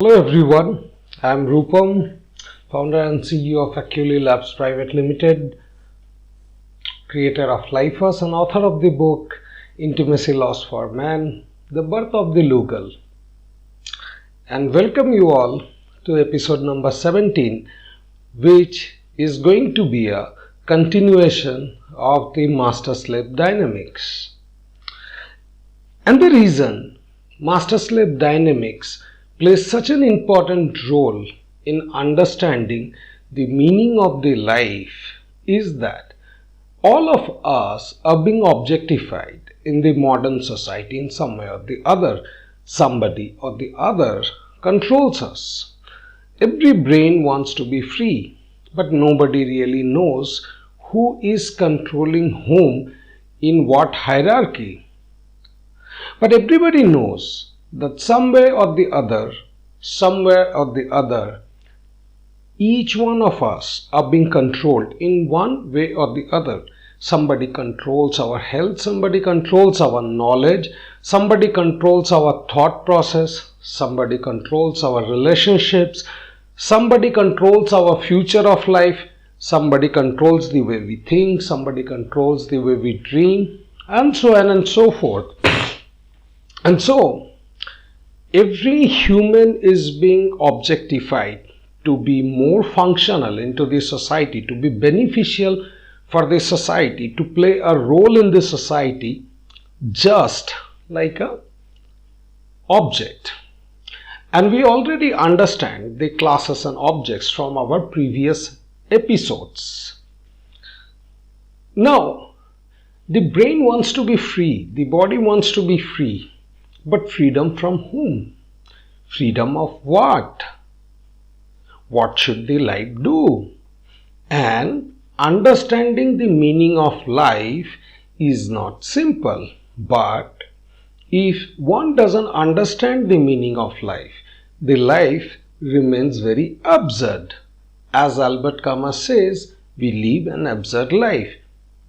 Hello everyone, I am Rupam, founder and CEO of Aculi Labs Private Limited, creator of Lifers and author of the book Intimacy Lost for Man, The Birth of the Lugal, and welcome you all to episode number 17, which is going to be a continuation of the master-slave dynamics. And the reason master-slave dynamics plays such an important role in understanding the meaning of the life is that all of us are being objectified in the modern society in some way or the other. Somebody or the other controls us. Every brain wants to be free, but nobody really knows who is controlling whom in what hierarchy. But everybody knows that somewhere or the other, each one of us are being controlled in one way or the other. Somebody controls our health, somebody controls our knowledge, somebody controls our thought process, somebody controls our relationships, somebody controls our future of life, somebody controls the way we think, somebody controls the way we dream, and so on and so forth. And so, every human is being objectified to be more functional into the society, to be beneficial for the society, to play a role in the society, just like an object. And we already understand the classes and objects from our previous episodes. Now, the brain wants to be free, the body wants to be free. But freedom from whom? Freedom of what? What should the life do? And understanding the meaning of life is not simple. But if one doesn't understand the meaning of life, the life remains very absurd. As Albert Camus says, we live an absurd life.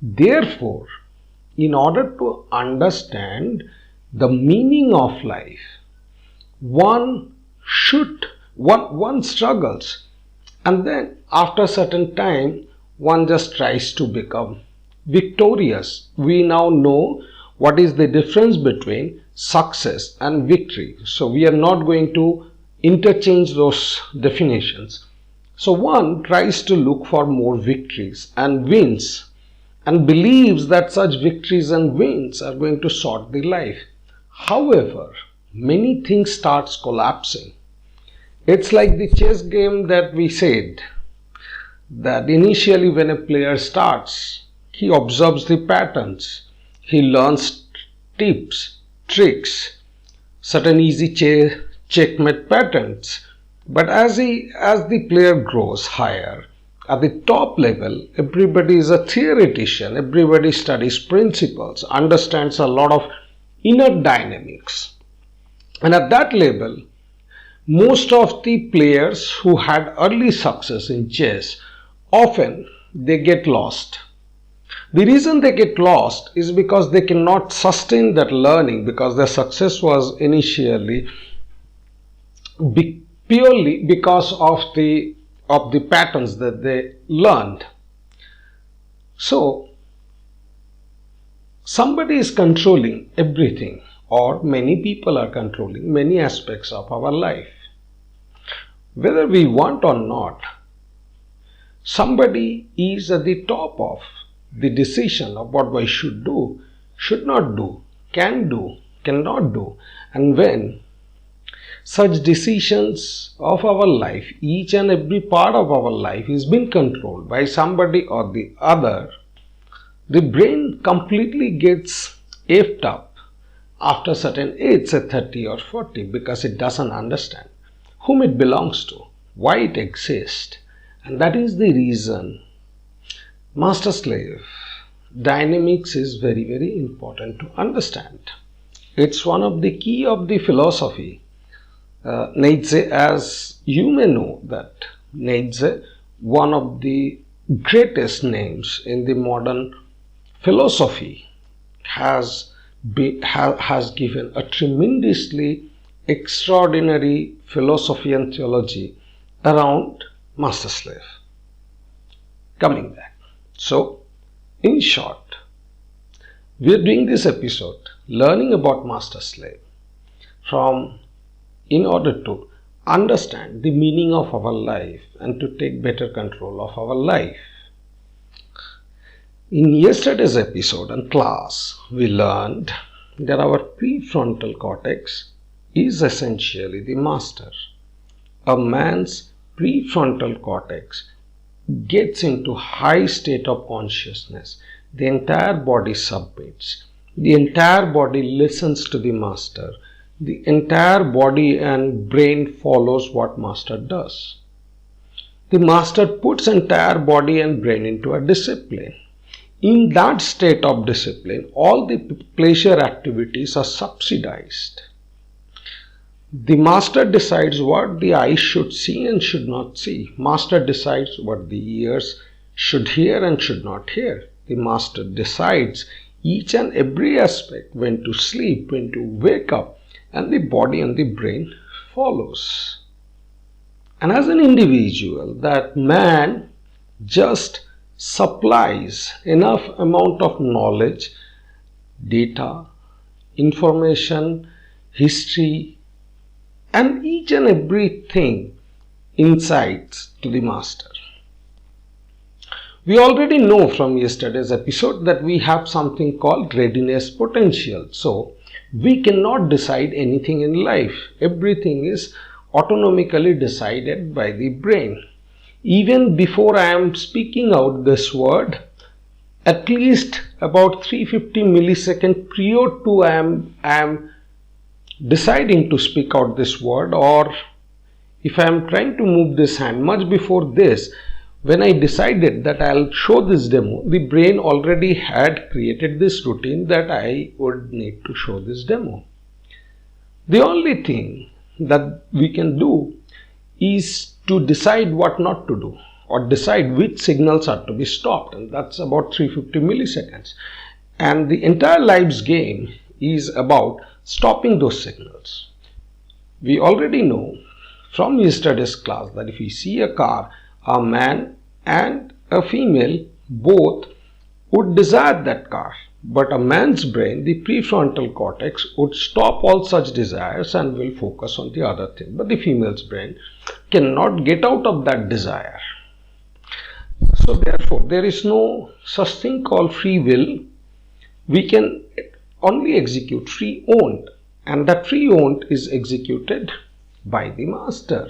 Therefore, in order to understand the meaning of life, one struggles, and then after a certain time one just tries to become victorious. We now know what is the difference between success and victory, so we are not going to interchange those definitions. So one tries to look for more victories and wins and believes that such victories and wins are going to sort the life. However, many things starts collapsing. It's like the chess game that we said, that initially when a player starts, he observes the patterns, he learns tips, tricks, certain easy checkmate patterns. But as the player grows higher, at the top level, everybody is a theoretician, everybody studies principles, understands a lot of inner dynamics. And at that level, most of the players who had early success in chess, often they get lost. The reason they get lost is because they cannot sustain that learning, because their success was initially purely because of the patterns that they learned. So, somebody is controlling everything, or many people are controlling many aspects of our life. Whether we want or not, somebody is at the top of the decision of what we should do, should not do, cannot do. And when such decisions of our life, each and every part of our life is being controlled by somebody or the other, the brain completely gets effed up after certain age, say 30 or 40, because it doesn't understand whom it belongs to, why it exists. And that is the reason master-slave dynamics is very, very important to understand. It's one of the key of the philosophy. Nietzsche, as you may know, that Nietzsche, one of the greatest names in the modern philosophy, has given a tremendously extraordinary philosophy and theology around master slave. Coming back. So, in short, we are doing this episode learning about master slave in order to understand the meaning of our life and to take better control of our life. In yesterday's episode and class, we learned that our prefrontal cortex is essentially the master. A man's prefrontal cortex gets into high state of consciousness. The entire body submits. The entire body listens to the master. The entire body and brain follows what master does. The master puts entire body and brain into a discipline. In that state of discipline, all the pleasure activities are subsidized. The master decides what the eyes should see and should not see. Master decides what the ears should hear and should not hear. The master decides each and every aspect, when to sleep, when to wake up, and the body and the brain follows. And as an individual, that man just supplies enough amount of knowledge, data, information, history, and each and everything, insights to the master. We already know from yesterday's episode that we have something called readiness potential. So, we cannot decide anything in life. Everything is autonomically decided by the brain. Even before I am speaking out this word, at least about 350 milliseconds prior to I am deciding to speak out this word, or if I am trying to move this hand, much before this, when I decided that I'll show this demo, the brain already had created this routine that I would need to show this demo. The only thing that we can do is to decide what not to do, or decide which signals are to be stopped, and that's about 350 milliseconds. And the entire life's game is about stopping those signals. We already know from yesterday's class that if we see a car, a man and a female both would desire that car. But a man's brain, the prefrontal cortex, would stop all such desires and will focus on the other thing. But the female's brain cannot get out of that desire. So therefore, there is no such thing called free will. We can only execute free owned, and that free owned is executed by the master.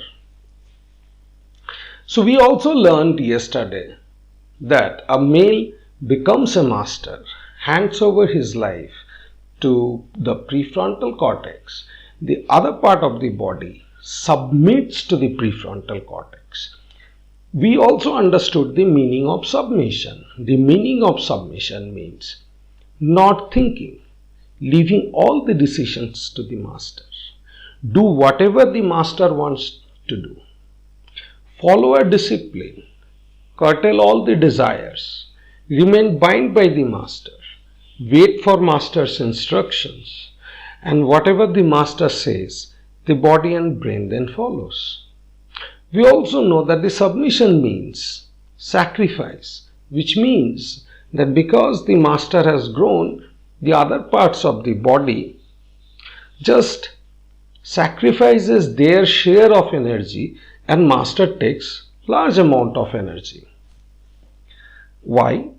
So we also learned yesterday that a male becomes a master, hands over his life to the prefrontal cortex. The other part of the body submits to the prefrontal cortex. We also understood the meaning of submission. The meaning of submission means not thinking, leaving all the decisions to the master. Do whatever the master wants to do. Follow a discipline. Curtail all the desires. Remain bound by the master. Wait for master's instructions. And whatever the master says, the body and brain then follows. We also know that the submission means sacrifice, which means that because the master has grown, the other parts of the body just sacrifices their share of energy and master takes large amount of energy. Why?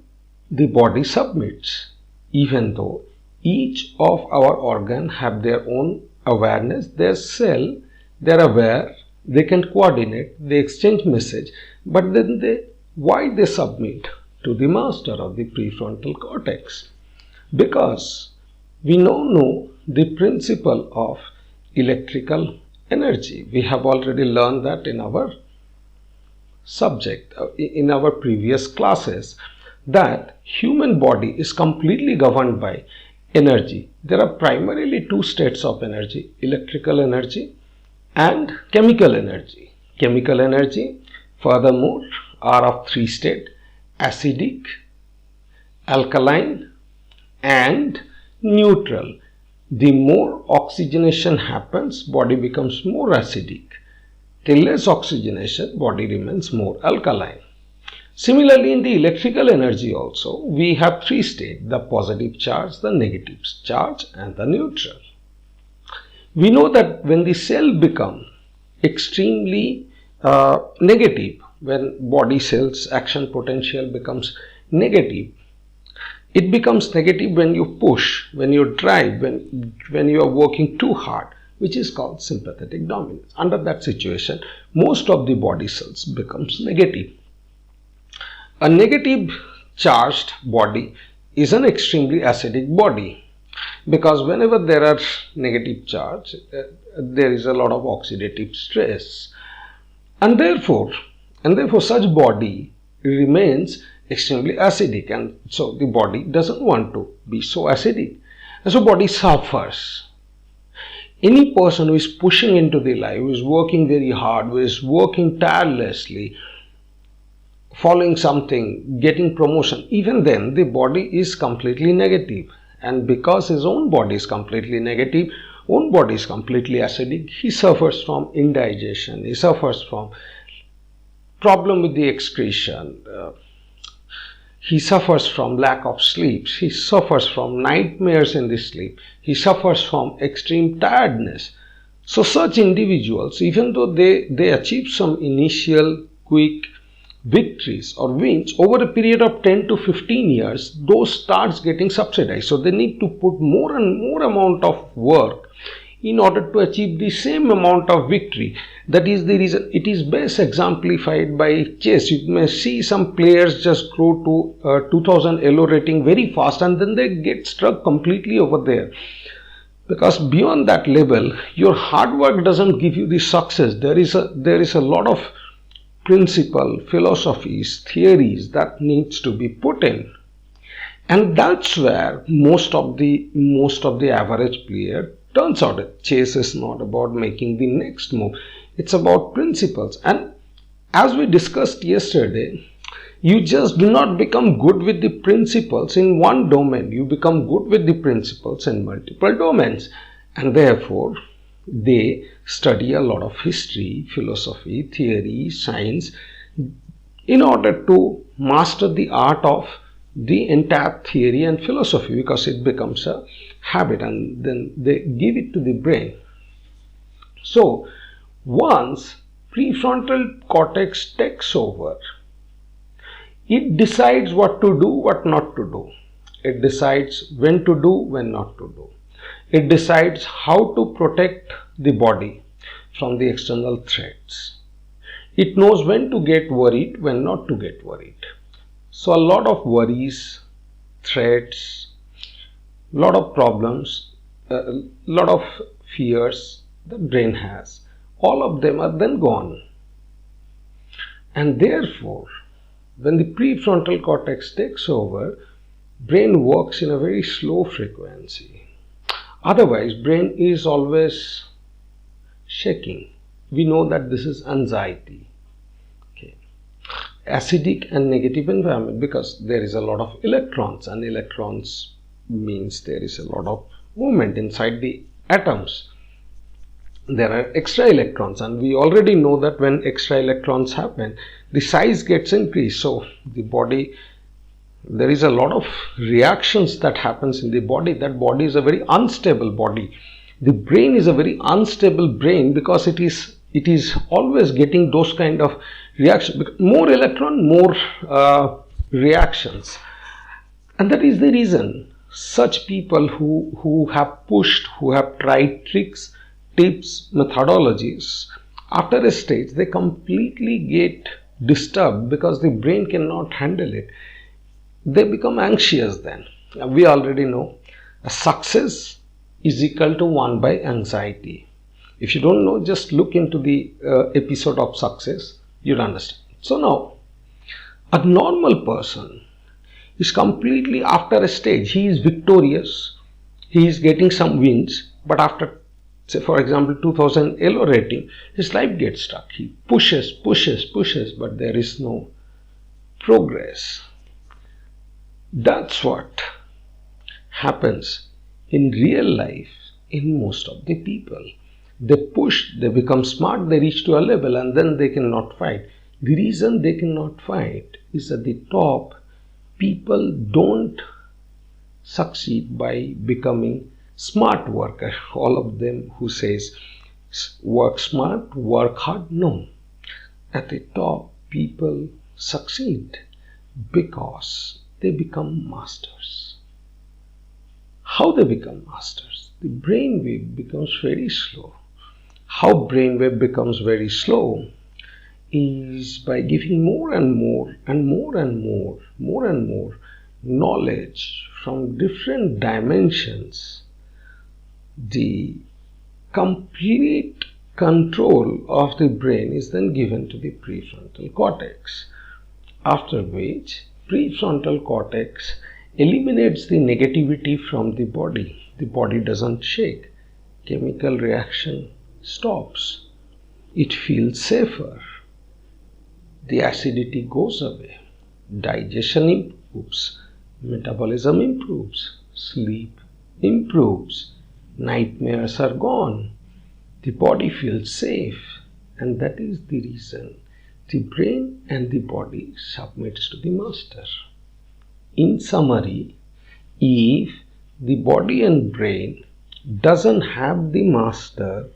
The body submits, even though each of our organ have their own awareness, their cell, they're aware, they can coordinate, they exchange message, but then why they submit to the master of the prefrontal cortex? Because we now know the principle of electrical energy. We have already learned that in our subject, in our previous classes, that human body is completely governed by energy. There are primarily two states of energy, electrical energy and chemical energy. Chemical energy, furthermore, are of three states: acidic, alkaline and neutral. The more oxygenation happens, body becomes more acidic. Till less oxygenation, body remains more alkaline. Similarly, in the electrical energy also, we have three states: the positive charge, the negative charge, and the neutral. We know that when the cell becomes extremely negative, when body cells action potential becomes negative, it becomes negative when you push, when you drive, when you are working too hard, which is called sympathetic dominance. Under that situation, most of the body cells becomes negative. A negative charged body is an extremely acidic body, because whenever there are negative charge, there is a lot of oxidative stress, and therefore such body remains extremely acidic, and so the body doesn't want to be so acidic, and so body suffers. Any person who is pushing into the life, who is working very hard, who is working tirelessly, following something, getting promotion, even then the body is completely negative. And because his own body is completely negative, own body is completely acidic, he suffers from indigestion, he suffers from problem with the excretion, he suffers from lack of sleep, he suffers from nightmares in the sleep, he suffers from extreme tiredness. So such individuals, even though they achieve some initial quick victories or wins, over a period of 10 to 15 years, those starts getting subsidized. So they need to put more and more amount of work in order to achieve the same amount of victory. That is the reason it is best exemplified by chess. You may see some players just grow to 2000 elo rating very fast, and then they get struck completely over there. Because beyond that level, your hard work doesn't give you the success. There is a lot of principle, philosophies, theories that needs to be put in, and that's where most of the average player turns out. Chess is not about making the next move, it's about principles. And as we discussed yesterday, you just do not become good with the principles in one domain, you become good with the principles in multiple domains. And therefore they study a lot of history, philosophy, theory, science in order to master the art of the entire theory and philosophy, because it becomes a habit and then they give it to the brain. So once prefrontal cortex takes over, it decides what to do, what not to do. It decides when to do, when not to do. It decides how to protect the body from the external threats. It knows when to get worried, when not to get worried. So a lot of worries, threats, a lot of problems, a lot of fears the brain has, all of them are then gone. And therefore, when the prefrontal cortex takes over, brain works in a very slow frequency. Otherwise, brain is always shaking. We know that this is anxiety. Okay. Acidic and negative environment, because there is a lot of electrons, and electrons means there is a lot of movement inside the atoms. There are extra electrons, and we already know that when extra electrons happen, the size gets increased. So the body, there is a lot of reactions that happens in the body. That body is a very unstable body. The brain is a very unstable brain, because it is always getting those kind of reactions. More electron, more reactions. And that is the reason such people who have pushed, who have tried tricks, tips, methodologies, after a stage they completely get disturbed because the brain cannot handle it. They become anxious then. We already know a success is equal to 1 by anxiety. If you don't know, just look into the episode of success, you'll understand. So now, a normal person is completely, after a stage, he is victorious, he is getting some wins, but after, say for example, 2000 elo rating, his life gets stuck. He pushes, but there is no progress. That's what happens in real life, in most of the people, they push, they become smart, they reach to a level and then they cannot fight. The reason they cannot fight is at the top, people don't succeed by becoming smart worker. All of them who says work smart, work hard, no. At the top, people succeed because they become masters. How they become masters? The brainwave becomes very slow. How brainwave becomes very slow is by giving more and more and more and more knowledge from different dimensions. The complete control of the brain is then given to the prefrontal cortex, after which prefrontal cortex eliminates the negativity from the body. The body doesn't shake. Chemical reaction stops. It feels safer. The acidity goes away. Digestion improves. Metabolism improves. Sleep improves. Nightmares are gone. The body feels safe. And that is the reason the brain and the body submits to the master. In summary, if the body and brain doesn't have the master,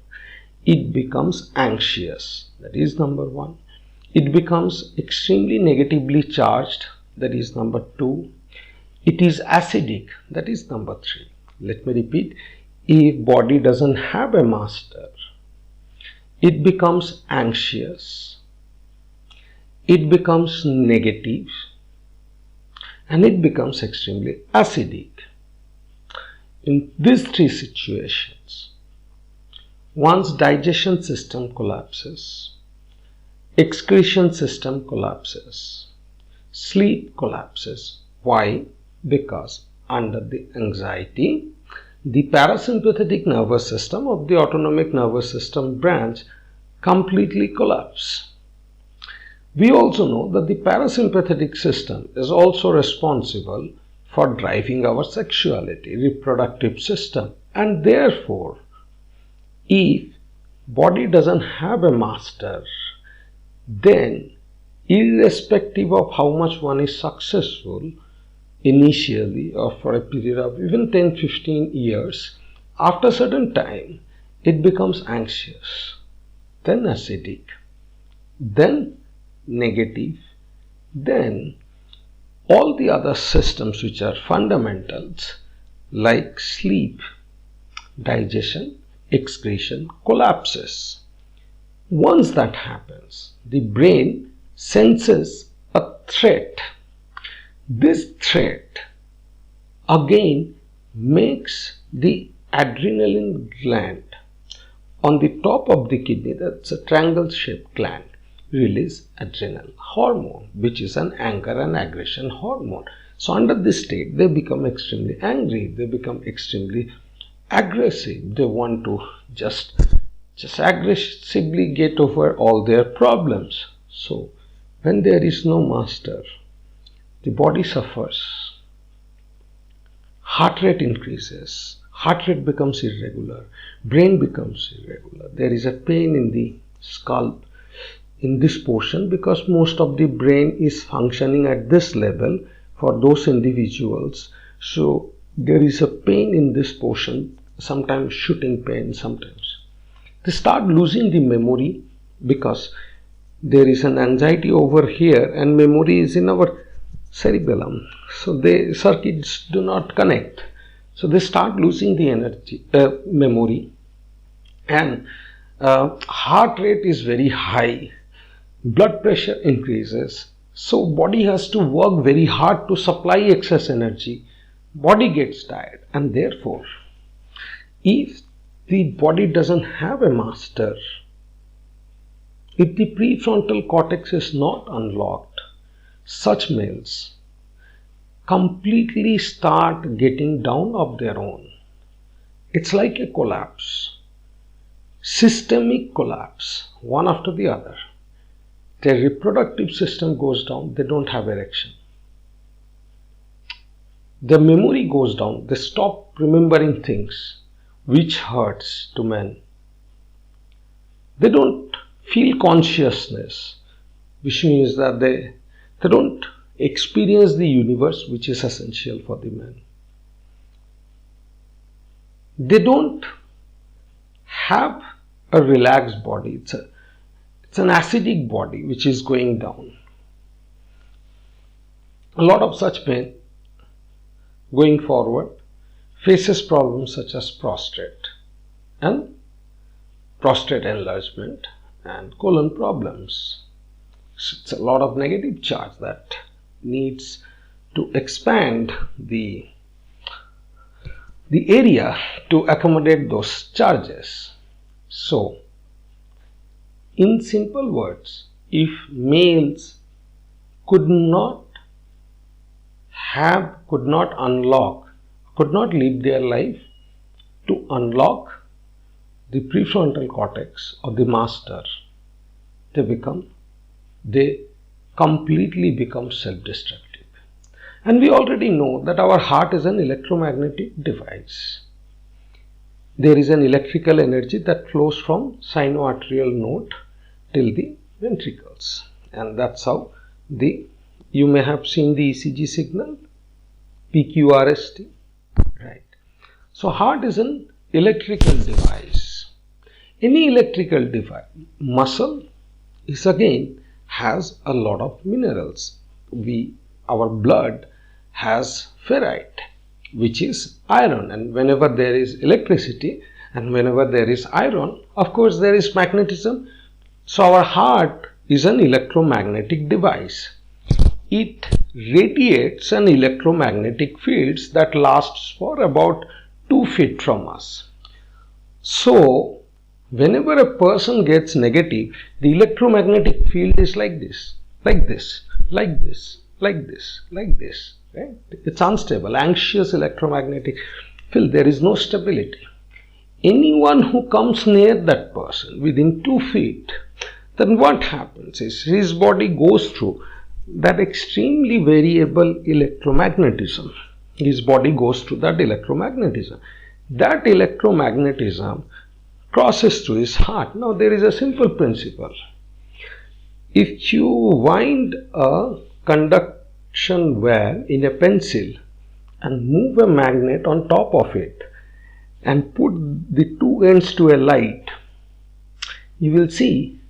it becomes anxious. That is number one. It becomes extremely negatively charged. That is number two. It is acidic. That is number three. Let me repeat. If body doesn't have a master, it becomes anxious. It becomes negative. And it becomes extremely acidic. In these three situations, one's digestion system collapses, excretion system collapses, sleep collapses. Why? Because under the anxiety, the parasympathetic nervous system of the autonomic nervous system branch completely collapses. We also know that the parasympathetic system is also responsible for driving our sexuality, reproductive system, and therefore, if body doesn't have a master, then irrespective of how much one is successful initially or for a period of even 10-15 years, after a certain time, it becomes anxious, then acidic, then negative, then all the other systems which are fundamentals like sleep, digestion, excretion collapses. Once that happens, the brain senses a threat. This threat again makes the adrenaline gland on the top of the kidney, that's a triangle shaped gland, release adrenal hormone, which is an anger and aggression hormone. So under this state, they become extremely angry, they become extremely aggressive. They want to just aggressively get over all their problems. So when there is no master, the body suffers, heart rate increases, heart rate becomes irregular, brain becomes irregular. There is a pain in the scalp in this portion because most of the brain is functioning at this level for those individuals. So there is a pain in this portion, sometimes shooting pain, sometimes. They start losing the memory because there is an anxiety over here and memory is in our cerebellum. So the circuits do not connect. So they start losing the memory, and heart rate is very high. Blood pressure increases, so body has to work very hard to supply excess energy. Body gets tired, and therefore, if the body doesn't have a master, if the prefrontal cortex is not unlocked, such males completely start getting down of their own. It's like a collapse, systemic collapse, one after the other. Their reproductive system goes down, they don't have erection. their memory goes down. They stop remembering things, which hurts to men. They don't feel consciousness, which means that they don't experience the universe, which is essential for the man. They don't have a relaxed body. It's an acidic body which is going down. A lot of such men going forward faces problems such as prostate enlargement and colon problems. So it's a lot of negative charge that needs to expand the area to accommodate those charges. So, in simple words, if males could not live their life to unlock the prefrontal cortex of the master, they completely become self-destructive. And we already know that our heart is an electromagnetic device. There is an electrical energy that flows from sinoatrial node till the ventricles, and that's how you may have seen the ECG signal, PQRST, right? So heart is an electrical device. Any electrical device, muscle is again has a lot of minerals. Our blood has ferrite, which is iron, and whenever there is electricity and whenever there is iron, of course there is magnetism. So our heart is an electromagnetic device. It radiates an electromagnetic fields that lasts for about 2 feet from us. So whenever a person gets negative, the electromagnetic field is like this, like this, like this, like this, like this. Right? It's unstable, anxious electromagnetic field. There is no stability. Anyone who comes near that person within 2 feet, then what happens is his body goes through that extremely variable electromagnetism. His body goes through that electromagnetism. That electromagnetism crosses through his heart. Now there is a simple principle. If you wind a conduction wire in a pencil and move a magnet on top of it and put the two ends to a light, you will see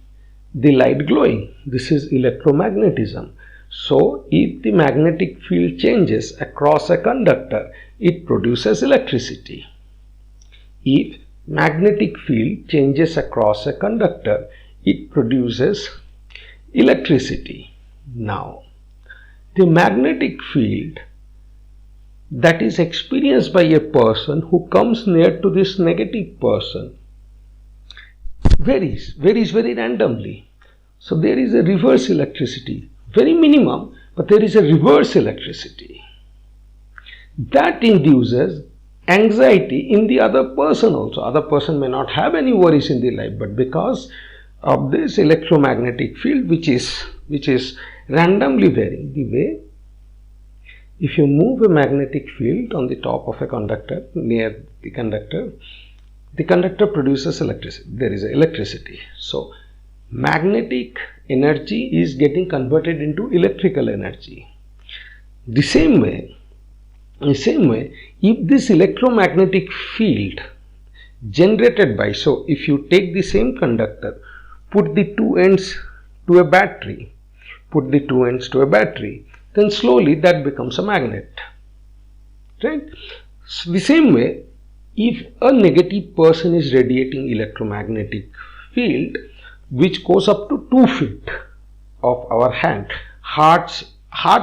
the light glowing. This is electromagnetism. So if the magnetic field changes across a conductor, it produces electricity. If magnetic field changes across a conductor, it produces electricity. Now, the magnetic field that is experienced by a person who comes near to this negative person varies very randomly. So there is a reverse electricity, very minimum, but there is a reverse electricity that induces anxiety in the other person also. Other person may not have any worries in their life, but because of this electromagnetic field which is randomly varying, the way if you move a magnetic field on the top of a conductor near the conductor produces electricity. There is electricity. So magnetic energy is getting converted into electrical energy. The same way, if this electromagnetic field generated by, so if you take the same conductor, put the two ends to a battery, then slowly that becomes a magnet. Right? So the same way, if a negative person is radiating electromagnetic field which goes up to 2 feet of our hand, heart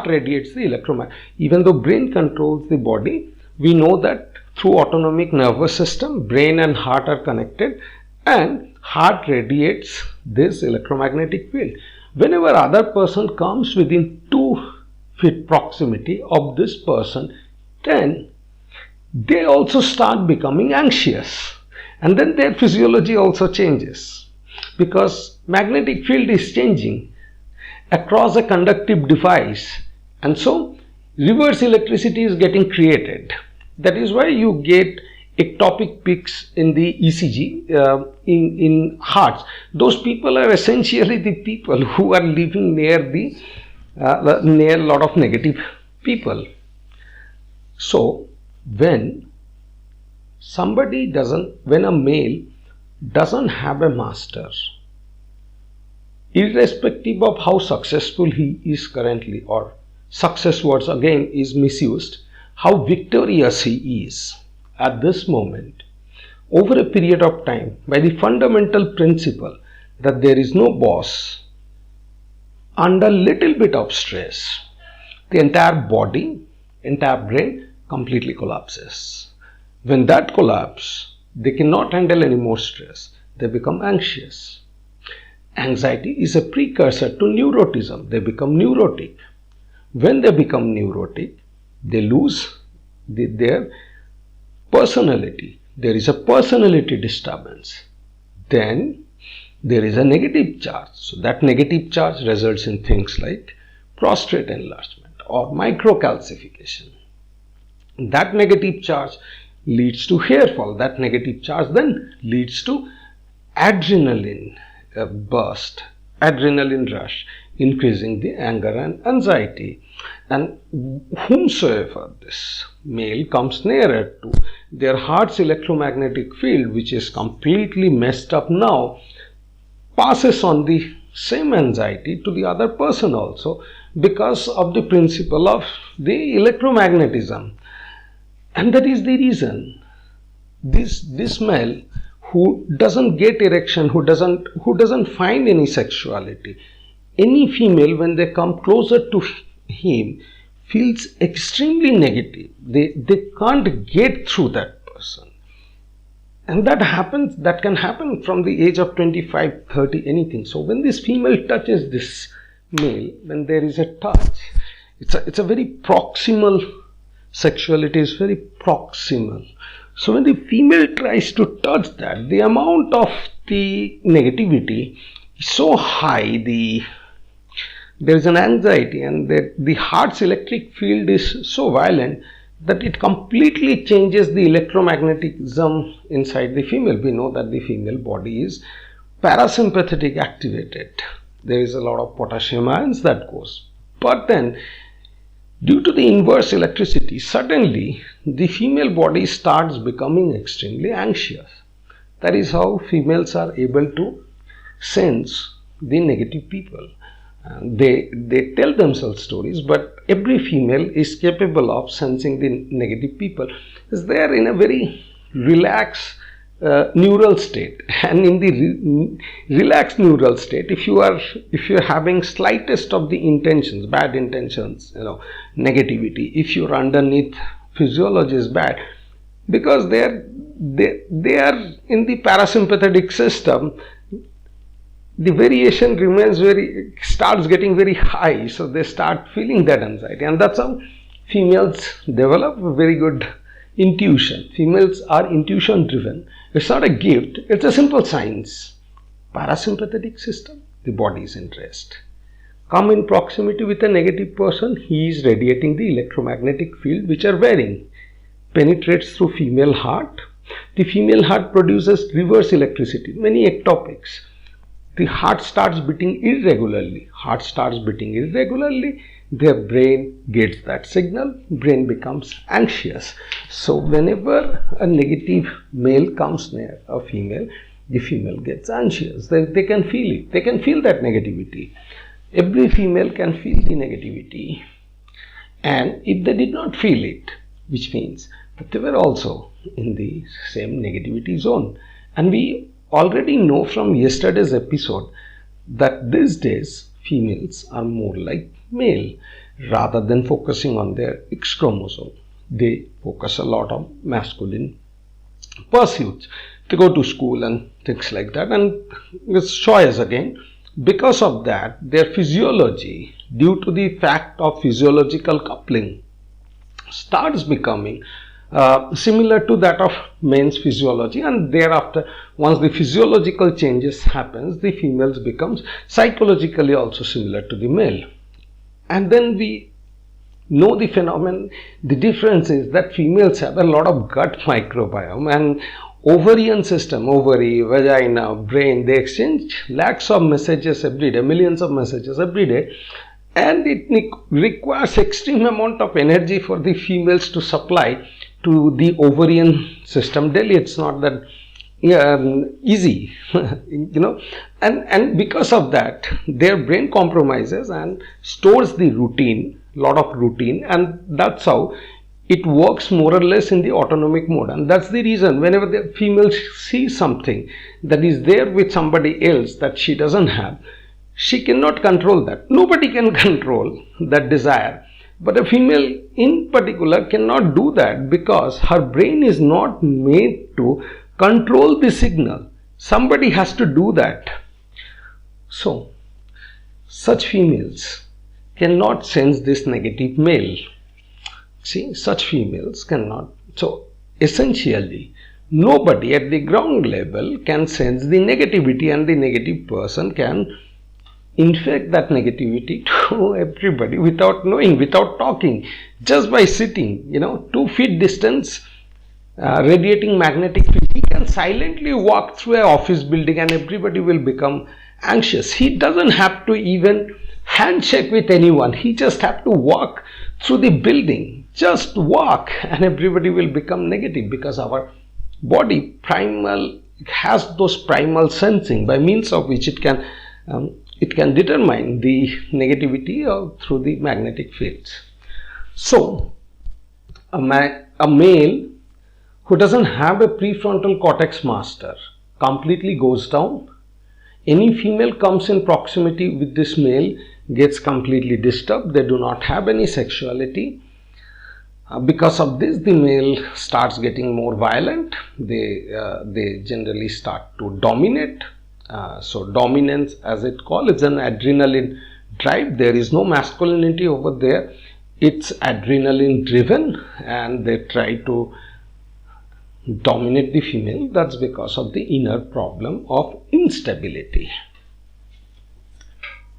radiates the electromagnetic. Even though brain controls the body, we know that through autonomic nervous system, brain and heart are connected, and heart radiates this electromagnetic field. Whenever other person comes within 2 feet proximity of this person, then they also start becoming anxious, and then their physiology also changes, because magnetic field is changing across a conductive device, and so reverse electricity is getting created. That is why you get ectopic peaks in the ECG in hearts. Those people are essentially the people who are living near near a lot of negative people. So when a male doesn't have a master, irrespective of how successful he is currently, or success words again is misused, how victorious he is at this moment, over a period of time, by the fundamental principle that there is no boss, under little bit of stress, the entire body, entire brain completely collapses. When that collapses, they cannot handle any more stress. They become anxious. Anxiety is a precursor to neuroticism. They become neurotic. When they become neurotic, they lose their personality. There is a personality disturbance. Then there is a negative charge. So that negative charge results in things like prostate enlargement or microcalcification. That negative charge leads to hair fall. That negative charge then leads to adrenaline burst, adrenaline rush, increasing the anger and anxiety. And whomsoever this male comes nearer to, their heart's electromagnetic field, which is completely messed up now, passes on the same anxiety to the other person also, because of the principle of the electromagnetism. And that is the reason this male who doesn't get erection, who doesn't find any sexuality, any female when they come closer to him feels extremely negative. They can't get through that person. And that can happen from the age of 25, 30, anything. So when this female touches this male, when there is a touch, it's a very proximal, sexuality is very proximal. So when the female tries to touch that, the amount of the negativity is so high, there is an anxiety, and the heart's electric field is so violent that it completely changes the electromagnetism inside the female. We know that the female body is parasympathetic activated. There is a lot of potassium ions that goes. But then, due to the inverse electricity, suddenly the female body starts becoming extremely anxious. That is how females are able to sense the negative people. They tell themselves stories, but every female is capable of sensing the negative people. Is there in a very relaxed neural state, and in the relaxed neural state, if you are having slightest of the intentions, bad intentions, negativity, if your underneath physiology is bad, because they are in the parasympathetic system, the variation starts getting very high, so they start feeling that anxiety, and that's how females develop a very good intuition. Females are intuition driven. It's not a gift, it's a simple science. Parasympathetic system, the body is in rest. Come in proximity with a negative person, he is radiating the electromagnetic field which are varying. Penetrates through female heart. The female heart produces reverse electricity, many ectopics. The heart starts beating irregularly. Their brain gets that signal. Brain becomes anxious. So whenever a negative male comes near a female, the female gets anxious. They can feel it. They can feel that negativity. Every female can feel the negativity. And if they did not feel it, which means that they were also in the same negativity zone. And we already know from yesterday's episode that these days females are more like male. Rather than focusing on their X chromosome, they focus a lot on masculine pursuits. They go to school and things like that, and with choice again. Because of that, their physiology, due to the fact of physiological coupling, starts becoming similar to that of men's physiology, and thereafter, once the physiological changes happens, the females becomes psychologically also similar to the male. And then we know the phenomenon. The difference is that females have a lot of gut microbiome and ovarian system, ovary, vagina, brain, they exchange lakhs of messages every day, millions of messages every day, and it requires extreme amount of energy for the females to supply to the ovarian system daily. It's not that easy, and because of that their brain compromises and stores the routine, lot of routine, and that's how it works more or less in the autonomic mode. And that's the reason whenever the female sees something that is there with somebody else that she doesn't have, she cannot control that. Nobody can control that desire, but a female in particular cannot do that because her brain is not made to control the signal. Somebody has to do that. So such females cannot sense this negative male. See, such females cannot. So essentially nobody at the ground level can sense the negativity, and the negative person can infect that negativity to everybody without knowing, without talking, just by sitting, 2 feet distance, radiating magnetic field. He can silently walk through an office building and everybody will become anxious. He doesn't have to even handshake with anyone. He just have to walk through the building. Just walk and everybody will become negative, because our body has those primal sensing by means of which it can determine the negativity through the magnetic fields. So a male who doesn't have a prefrontal cortex master completely goes down. Any female comes in proximity with this male gets completely disturbed. They do not have any sexuality. Because of this, the male starts getting more violent. They generally start to dominate. So dominance, as it calls, is an adrenaline drive. There is no masculinity over there. It's adrenaline driven, and they try to dominate the female. That's because of the inner problem of instability.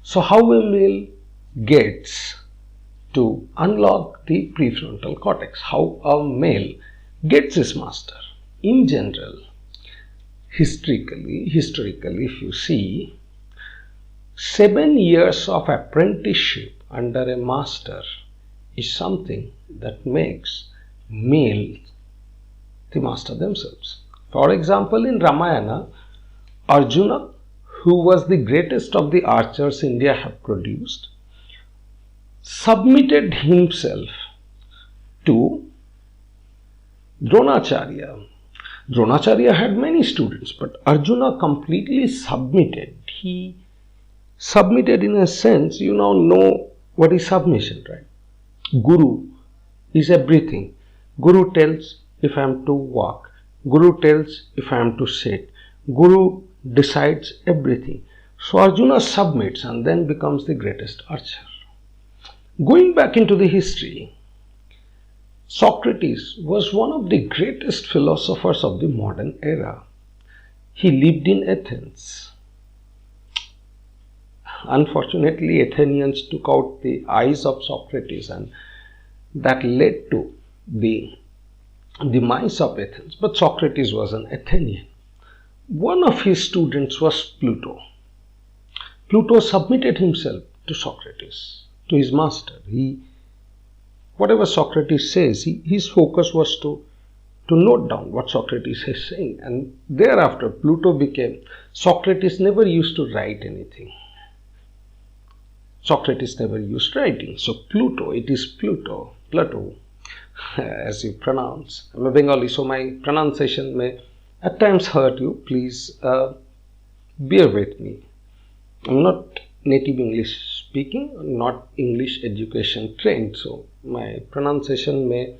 So how a male gets to unlock the prefrontal cortex, how a male gets his master? In general, historically, if you see, 7 years of apprenticeship under a master is something that makes males the master themselves. For example, in Ramayana, Arjuna, who was the greatest of the archers India have produced, submitted himself to Dronacharya. Dronacharya had many students, but Arjuna completely submitted. He submitted in a sense. You now know what is submission, right? Guru is everything. Guru tells if I am to walk. Guru tells if I am to sit. Guru decides everything. So Arjuna submits and then becomes the greatest archer. Going back into the history, Socrates was one of the greatest philosophers of the modern era. He lived in Athens. Unfortunately, Athenians took out the eyes of Socrates, and that led to the demise of Athens. But Socrates was an Athenian. One of his students was Plato. Plato submitted himself to Socrates, to his master. Whatever Socrates says, his focus was to note down what Socrates is saying. And thereafter, Socrates never used to write anything. Socrates never used writing. So Plato, it is Plato, as you pronounce. I'm a Bengali, so my pronunciation may at times hurt you. Please bear with me. I'm not native English speaking, not English education trained, so my pronunciation may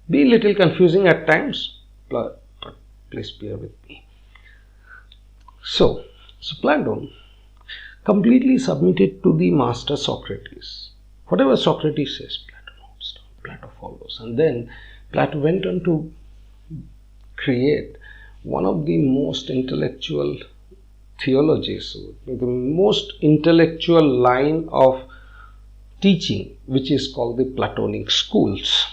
be a little confusing at times, but please bear with me. So Plato completely submitted to the master Socrates. Whatever Socrates says, Plato notes down, Plato follows. And then Plato went on to create one of the most intellectual theologies, the most intellectual line of teaching, which is called the Platonic Schools,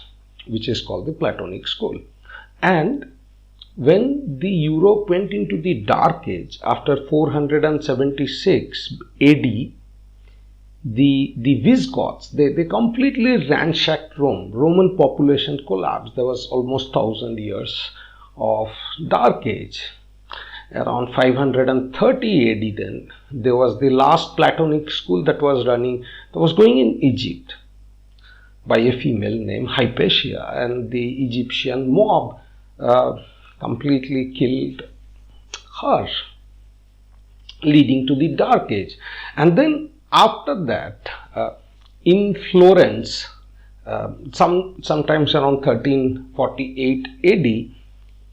And when the Europe went into the Dark Age after 476 AD, the Visigoths, they completely ransacked Rome. Roman population collapsed. There was almost 1000 years of Dark Age. Around 530 AD then, there was the last Platonic school that was going in Egypt by a female named Hypatia, and the Egyptian mob completely killed her, leading to the Dark Age. And then after that, in Florence, sometimes around 1348 AD,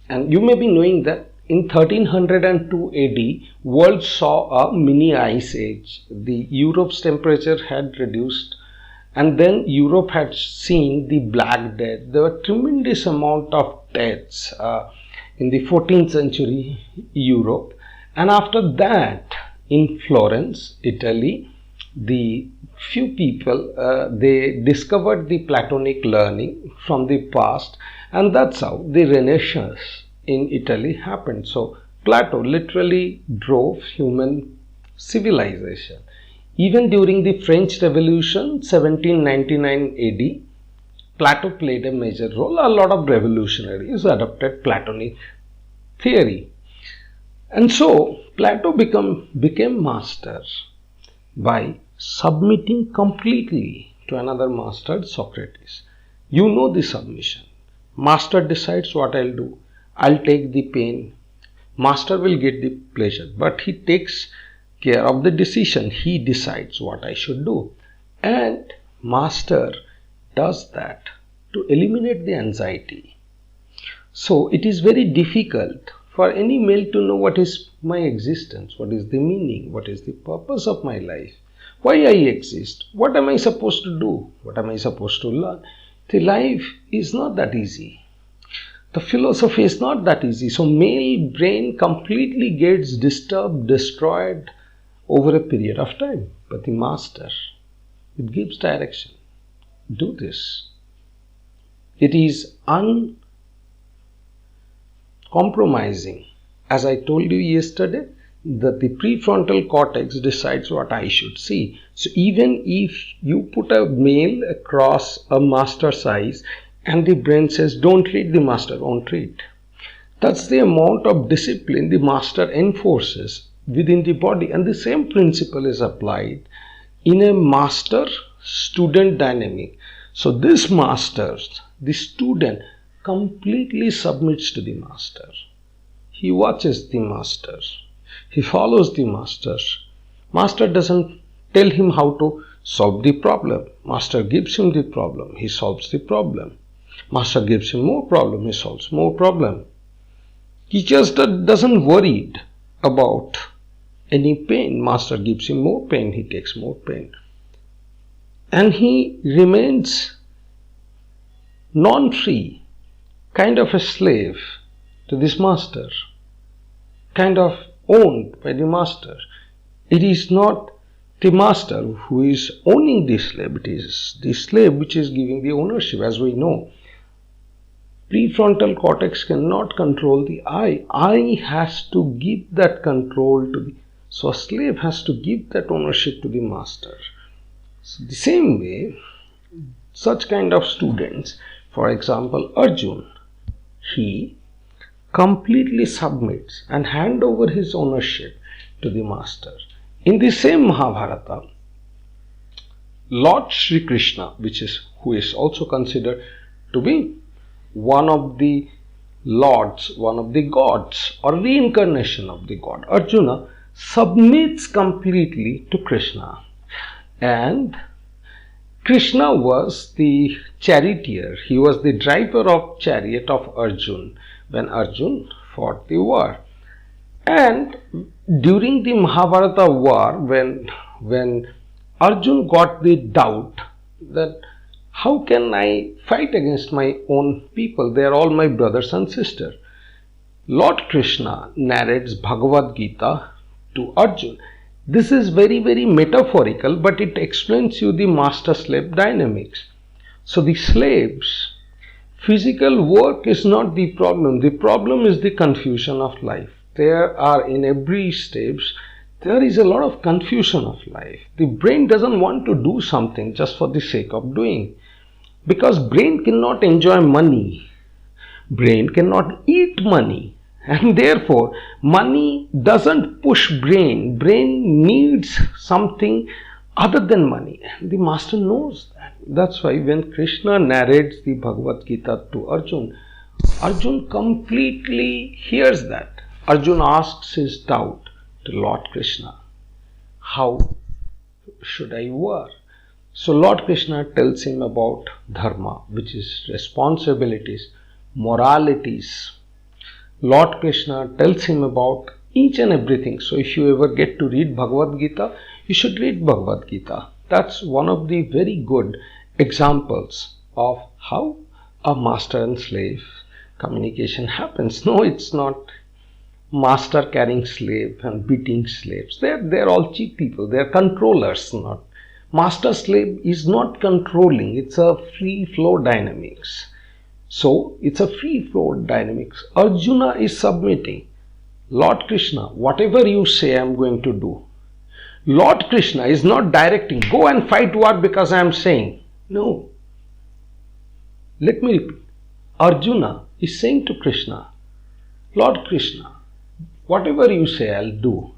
and you may be knowing that in 1302 AD, world saw a mini ice age. The Europe's temperature had reduced, and then Europe had seen the Black Death. There were tremendous amount of deaths in the 14th century Europe. And after that, in Florence, Italy, the few people, they discovered the Platonic learning from the past, and that's how the Renaissance in Italy happened. So Plato literally drove human civilization. Even during the French Revolution, 1799 AD, Plato played a major role. A lot of revolutionaries adopted Platonic theory. And so Plato became master by submitting completely to another master, Socrates. You know the submission. Master decides what I'll do. I'll take the pain. Master will get the pleasure, but he takes care of the decision. He decides what I should do. And master does that to eliminate the anxiety. So it is very difficult for any male to know what is my existence, what is the meaning, what is the purpose of my life, why I exist, what am I supposed to do, what am I supposed to learn. The life is not that easy. The philosophy is not that easy. So male brain completely gets disturbed, destroyed over a period of time. But the master, it gives direction. Do this. It is uncompromising. As I told you yesterday, that the prefrontal cortex decides what I should see. So even if you put a male across a master's eyes and the brain says, don't read, the master won't read. That's the amount of discipline the master enforces within the body. And the same principle is applied in a master-student dynamic. So this master, the student, completely submits to the master. He watches the master. He follows the master. Master doesn't tell him how to solve the problem. Master gives him the problem. He solves the problem. Master gives him more problem. He solves more problem. He just doesn't worry about any pain. Master gives him more pain. He takes more pain. And he remains non-free, kind of a slave to this master, kind of owned by the master. It is not the master who is owning the slave, it is the slave which is giving the ownership. As we know, prefrontal cortex cannot control the eye. Eye has to give that control to the, so a slave has to give that ownership to the master. So the same way, such kind of students, for example, Arjun, he completely submits and hand over his ownership to the master. In the same Mahabharata, Lord Sri Krishna, who is also considered to be one of the lords, one of the gods, or reincarnation of the god, Arjuna submits completely to Krishna. And Krishna was the charioteer. He was the driver of chariot of Arjun when Arjun fought the war. And during the Mahabharata war, when Arjun got the doubt that how can I fight against my own people? They are all my brothers and sisters. Lord Krishna narrates Bhagavad Gita to Arjun. This is very, very metaphorical, but it explains you the master-slave dynamics. So the slaves, physical work is not the problem. The problem is the confusion of life. There are in every stage, there is a lot of confusion of life. The brain doesn't want to do something just for the sake of doing. Because brain cannot enjoy money. Brain cannot eat money. And therefore, money doesn't push brain. Brain needs something other than money. And the master knows that. That's why when Krishna narrates the Bhagavad Gita to Arjun, Arjun completely hears that. Arjun asks his doubt to Lord Krishna. How should I work? So Lord Krishna tells him about dharma, which is responsibilities, moralities. Lord Krishna tells him about each and everything. So if you ever get to read Bhagavad Gita, you should read Bhagavad Gita. That's one of the very good examples of how a master and slave communication happens. No, it's not master carrying slave and beating slaves. They're all cheap people. They're controllers. Not master slave is not controlling. It's a free flow dynamics. So it's a free flow dynamics. Arjuna is submitting. Lord Krishna, whatever you say, I'm going to do. Lord Krishna is not directing, go and fight war because I am saying. No. Let me repeat. Arjuna is saying to Krishna, Lord Krishna, whatever you say, I'll do.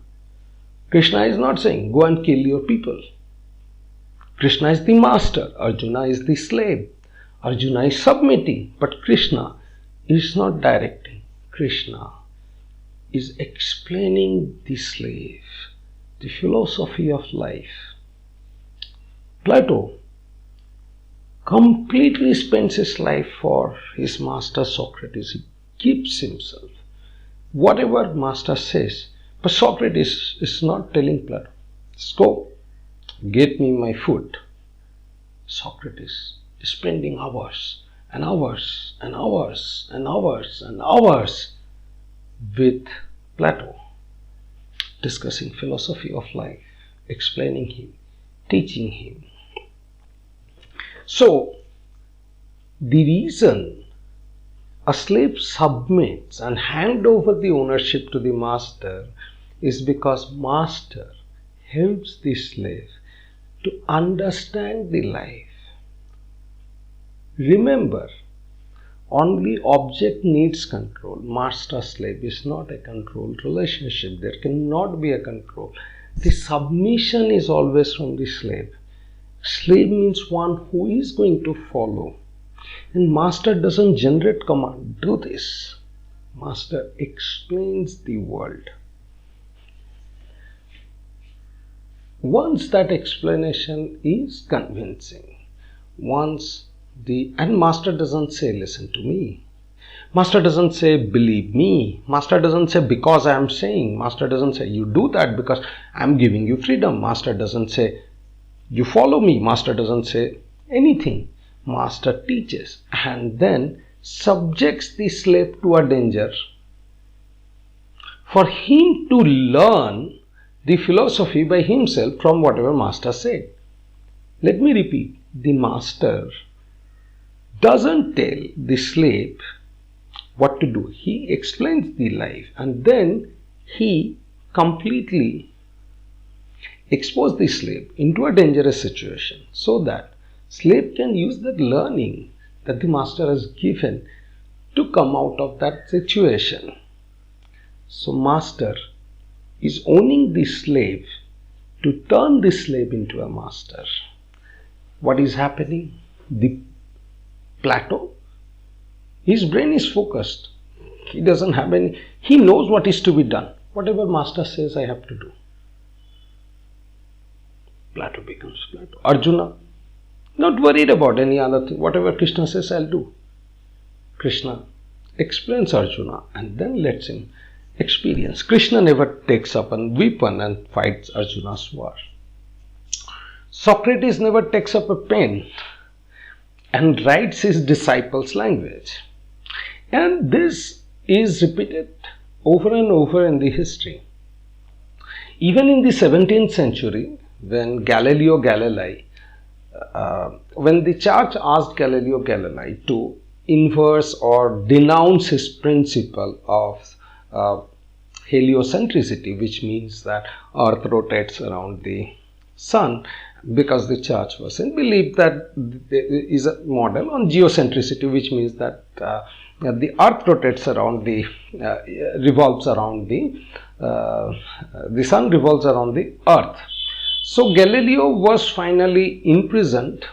Krishna is not saying, go and kill your people. Krishna is the master. Arjuna is the slave. Arjuna is submitting. But Krishna is not directing. Krishna is explaining the slave, the philosophy of life. Plato completely spends his life for his master Socrates. He keeps himself. Whatever master says, but Socrates is not telling Plato, go, get me my food. Socrates is spending hours and hours and hours and hours and hours with Plato, discussing philosophy of life, explaining him, teaching him. So, the reason a slave submits and hand over the ownership to the master is because master helps the slave to understand the life. Remember, only object needs control. Master-slave is not a controlled relationship. There cannot be a control. The submission is always from the slave. Slave means one who is going to follow. And master doesn't generate command, do this. Master explains the world. Once that explanation is convincing, and master doesn't say, listen to me. Master doesn't say, believe me. Master doesn't say, because I am saying. Master doesn't say, you do that because I am giving you freedom. Master doesn't say, you follow me. Master doesn't say anything. Master teaches and then subjects the slave to a danger for him to learn the philosophy by himself from whatever master said. Let me repeat. The master doesn't tell the slave what to do. He explains the life and then he completely exposes the slave into a dangerous situation so that slave can use that learning that the master has given to come out of that situation. So master is owning the slave to turn the slave into a master. What is happening? The Plato, his brain is focused. He doesn't have any, he knows what is to be done. Whatever master says, I have to do. Plato becomes Plato. Arjuna, not worried about any other thing. Whatever Krishna says, I'll do. Krishna explains Arjuna and then lets him experience. Krishna never takes up a weapon and fights Arjuna's war. Socrates never takes up a pen and writes his disciples' language. And this is repeated over and over in the history. Even in the 17th century, when Galileo Galilei, when the church asked Galileo Galilei to inverse or denounce his principle of heliocentricity, which means that earth rotates around the sun, because the church was in belief that there is a model on geocentricity, which means that the earth rotates around the revolves around the sun revolves around the earth. So Galileo was finally imprisoned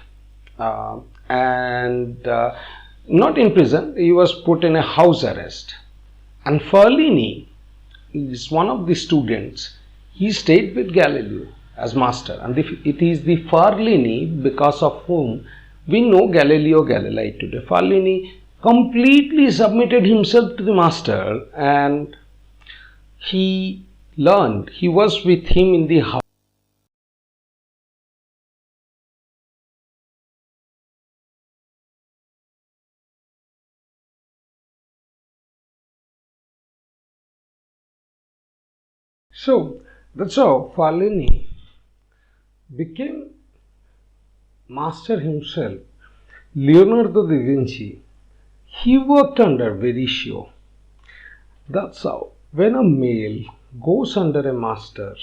and not imprisoned, he was put in a house arrest. And Ferlini is one of the students. He stayed with Galileo as master, and it is the Ferlini because of whom we know Galileo Galilei today. Ferlini completely submitted himself to the master, and he learned. He was with him in the house. So that's how Ferlini became master himself. Leonardo Da Vinci, he worked under Vericchio. That's how when a male goes under a master,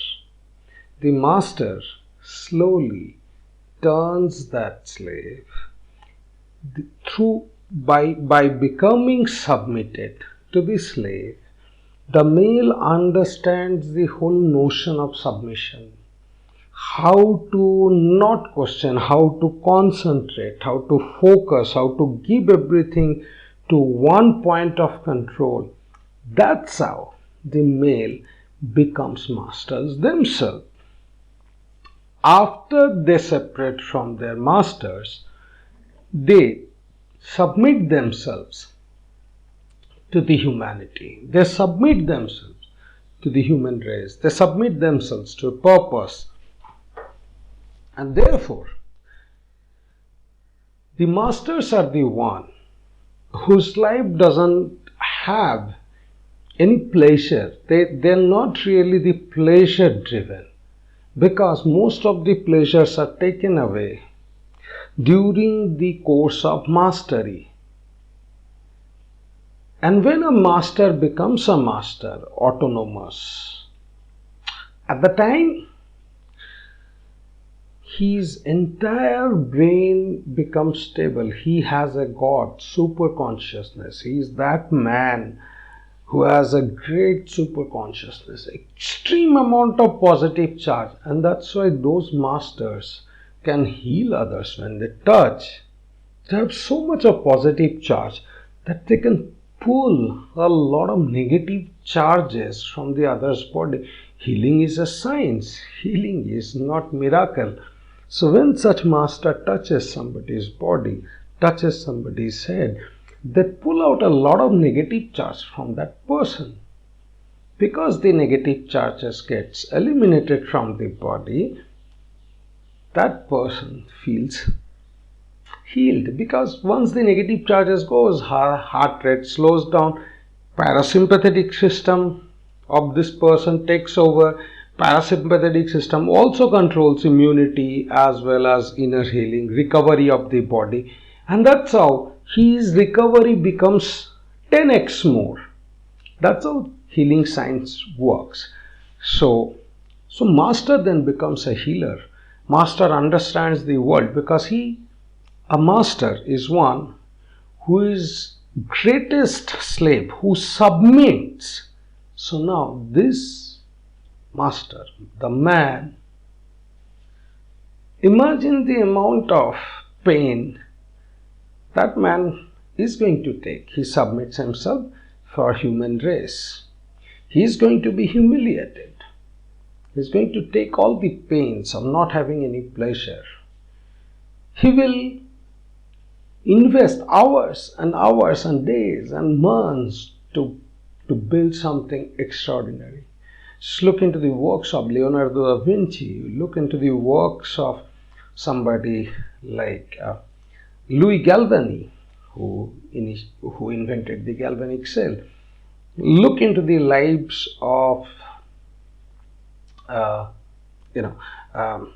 the master slowly turns that slave by becoming submitted to the slave. The male understands the whole notion of submission, how to not question, how to concentrate, how to focus, how to give everything to one point of control. That's how the male becomes masters themselves. After they separate from their masters, they submit themselves to the humanity. They submit themselves to the human race. They submit themselves to a purpose. And therefore, the masters are the one whose life doesn't have any pleasure. They're not really the pleasure driven, because most of the pleasures are taken away during the course of mastery. And when a master becomes a master, autonomous, at the time his entire brain becomes stable. He has a God, super consciousness. He is that man who has a great super consciousness, extreme amount of positive charge. And that's why those masters can heal others when they touch. They have so much of positive charge that they can pull a lot of negative charges from the other's body. Healing is a science. Healing is not miracle. So when such master touches somebody's body, touches somebody's head, they pull out a lot of negative charge from that person. Because the negative charges gets eliminated from the body, that person feels healed, because once the negative charges goes, heart rate slows down, parasympathetic system of this person takes over. Parasympathetic system also controls immunity as well as inner healing, recovery of the body, and that's how his recovery becomes 10x more. That's how healing science works. So master then becomes a healer. Master understands the world, because a master is one who is greatest slave, who submits. So now this master, the man, imagine the amount of pain that man is going to take. He submits himself for human race. He is going to be humiliated. He is going to take all the pains of not having any pleasure. He will invest hours and hours and days and months to build something extraordinary. Just look into the works of Leonardo da Vinci. Look into the works of somebody like Louis Galvani, who invented the galvanic cell. Look into the lives of uh, you know, um,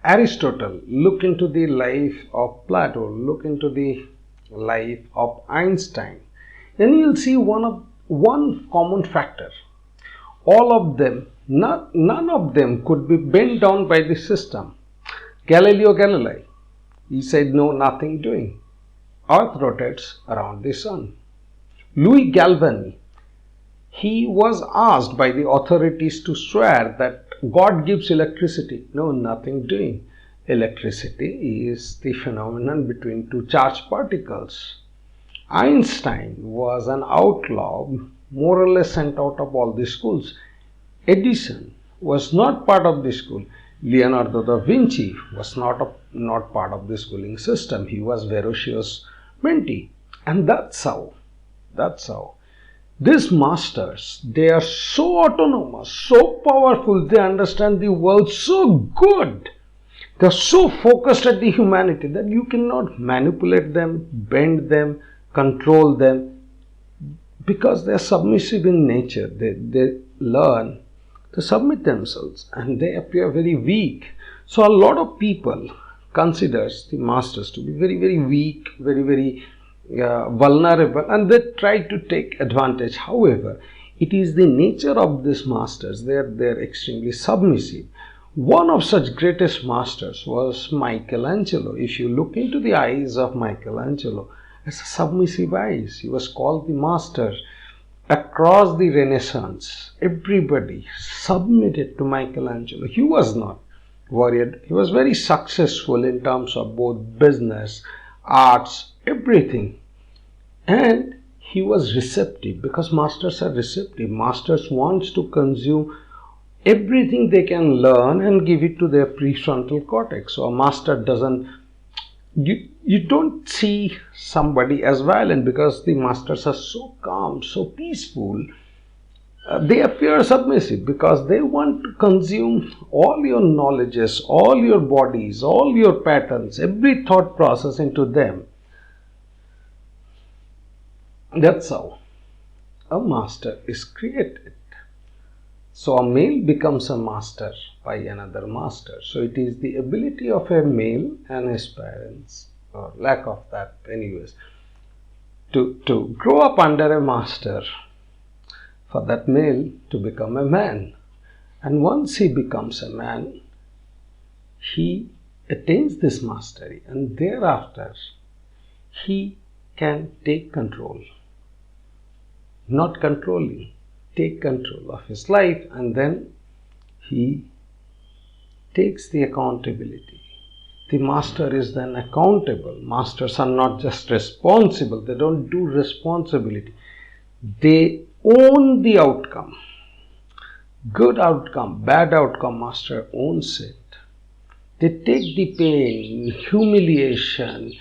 Aristotle, look into the life of Plato, look into the life of Einstein, then you'll see one common factor. All of them, none of them could be bent down by the system. Galileo Galilei, he said, no, nothing doing. Earth rotates around the sun. Louis Galvani, he was asked by the authorities to swear that God gives electricity. No, nothing doing. Electricity is the phenomenon between two charged particles. Einstein was an outlaw, more or less sent out of all the schools. Edison was not part of the school. Leonardo da Vinci was not part of the schooling system. He was Verocchio's mentee. And that's how. These masters, they are so autonomous, so powerful, they understand the world so good. They are so focused at the humanity that you cannot manipulate them, bend them, control them, because they are submissive in nature. They learn to submit themselves and they appear very weak. So a lot of people considers the masters to be very, very weak, very, very vulnerable, and they try to take advantage. However, it is the nature of these masters. They're extremely submissive. One of such greatest masters was Michelangelo. If you look into the eyes of Michelangelo, it's a submissive eyes. He was called the master. Across the Renaissance, everybody submitted to Michelangelo. He was not worried. He was very successful in terms of both business, arts, everything. And he was receptive, because masters are receptive. Masters wants to consume everything they can learn and give it to their prefrontal cortex. So a master doesn't, you don't see somebody as violent, because the masters are so calm, so peaceful. They appear submissive because they want to consume all your knowledges, all your bodies, all your patterns, every thought process into them. That's how a master is created. So a male becomes a master by another master. So it is the ability of a male and his parents, or lack of that anyways, to grow up under a master, for that male to become a man. And once he becomes a man, he attains this mastery, and thereafter he can take control. Not controlling, take control of his life, and then he takes the accountability. The master is then accountable. Masters are not just responsible, they don't do responsibility. They own the outcome. Good outcome, bad outcome, master owns it. They take the pain, humiliation,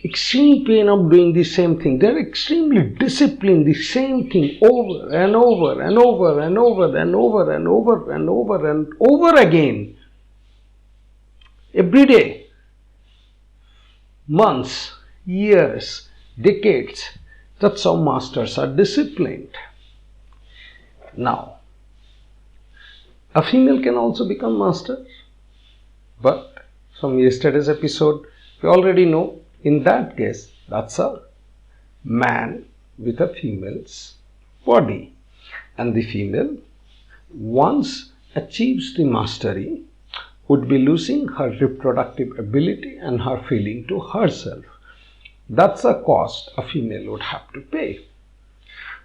extreme pain of doing the same thing. They're extremely disciplined, the same thing over and over and over and over and over and over and over and over again. Every day, months, years, decades. That's how masters are disciplined. Now, a female can also become master, but from yesterday's episode, we already know, in that case, that's a man with a female's body. And the female, once achieves the mastery, would be losing her reproductive ability and her feeling to herself. That's a cost a female would have to pay.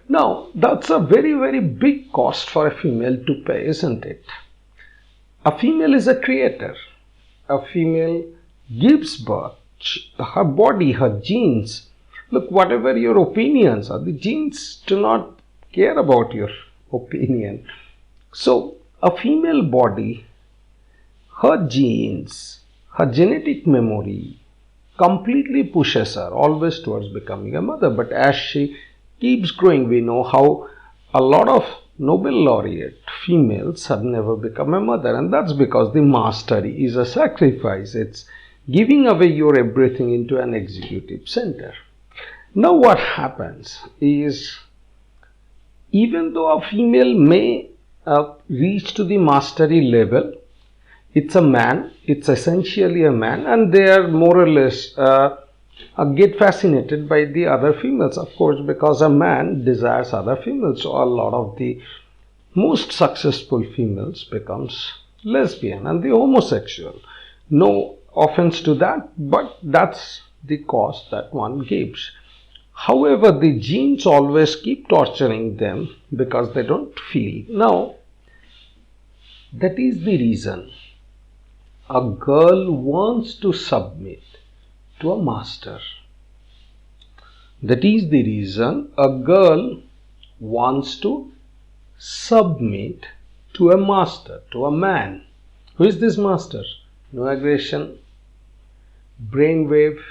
Now, that's a very, very big cost for a female to pay, isn't it? A female is a creator. A female gives birth. Her body, her genes. Look, whatever your opinions are, the genes do not care about your opinion. So, a female body, her genes, her genetic memory completely pushes her always towards becoming a mother. But as she keeps growing, we know how a lot of Nobel laureate females have never become a mother, and that's because the mastery is a sacrifice. It's giving away your everything into an executive center. Now what happens is, even though a female may reach to the mastery level, it's a man, it's essentially a man, and they are more or less get fascinated by the other females, of course, because a man desires other females. So a lot of the most successful females becomes lesbian and the homosexual. No offense to that, but that's the cost that one gives. However, the genes always keep torturing them because they don't feel. Now, that is the reason a girl wants to submit to a master. That is the reason a girl wants to submit to a master, to a man. Who is this master? No aggression. Brainwave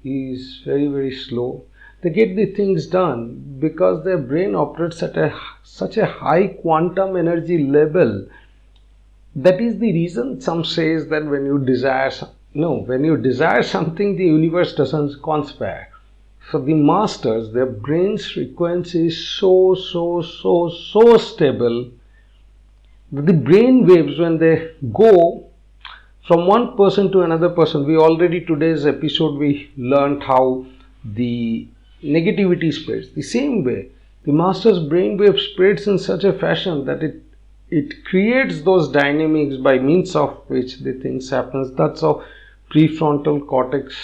is very, very slow. They get the things done because their brain operates at such a high quantum energy level. That is the reason some says that when you desire something, the universe doesn't conspire. So the masters, their brain's frequency is so stable. The brain waves, when they go from one person to another person, we already today's episode we learned how the negativity spreads. The same way, the master's brainwave spreads in such a fashion that it creates those dynamics by means of which the things happens. That's how prefrontal cortex,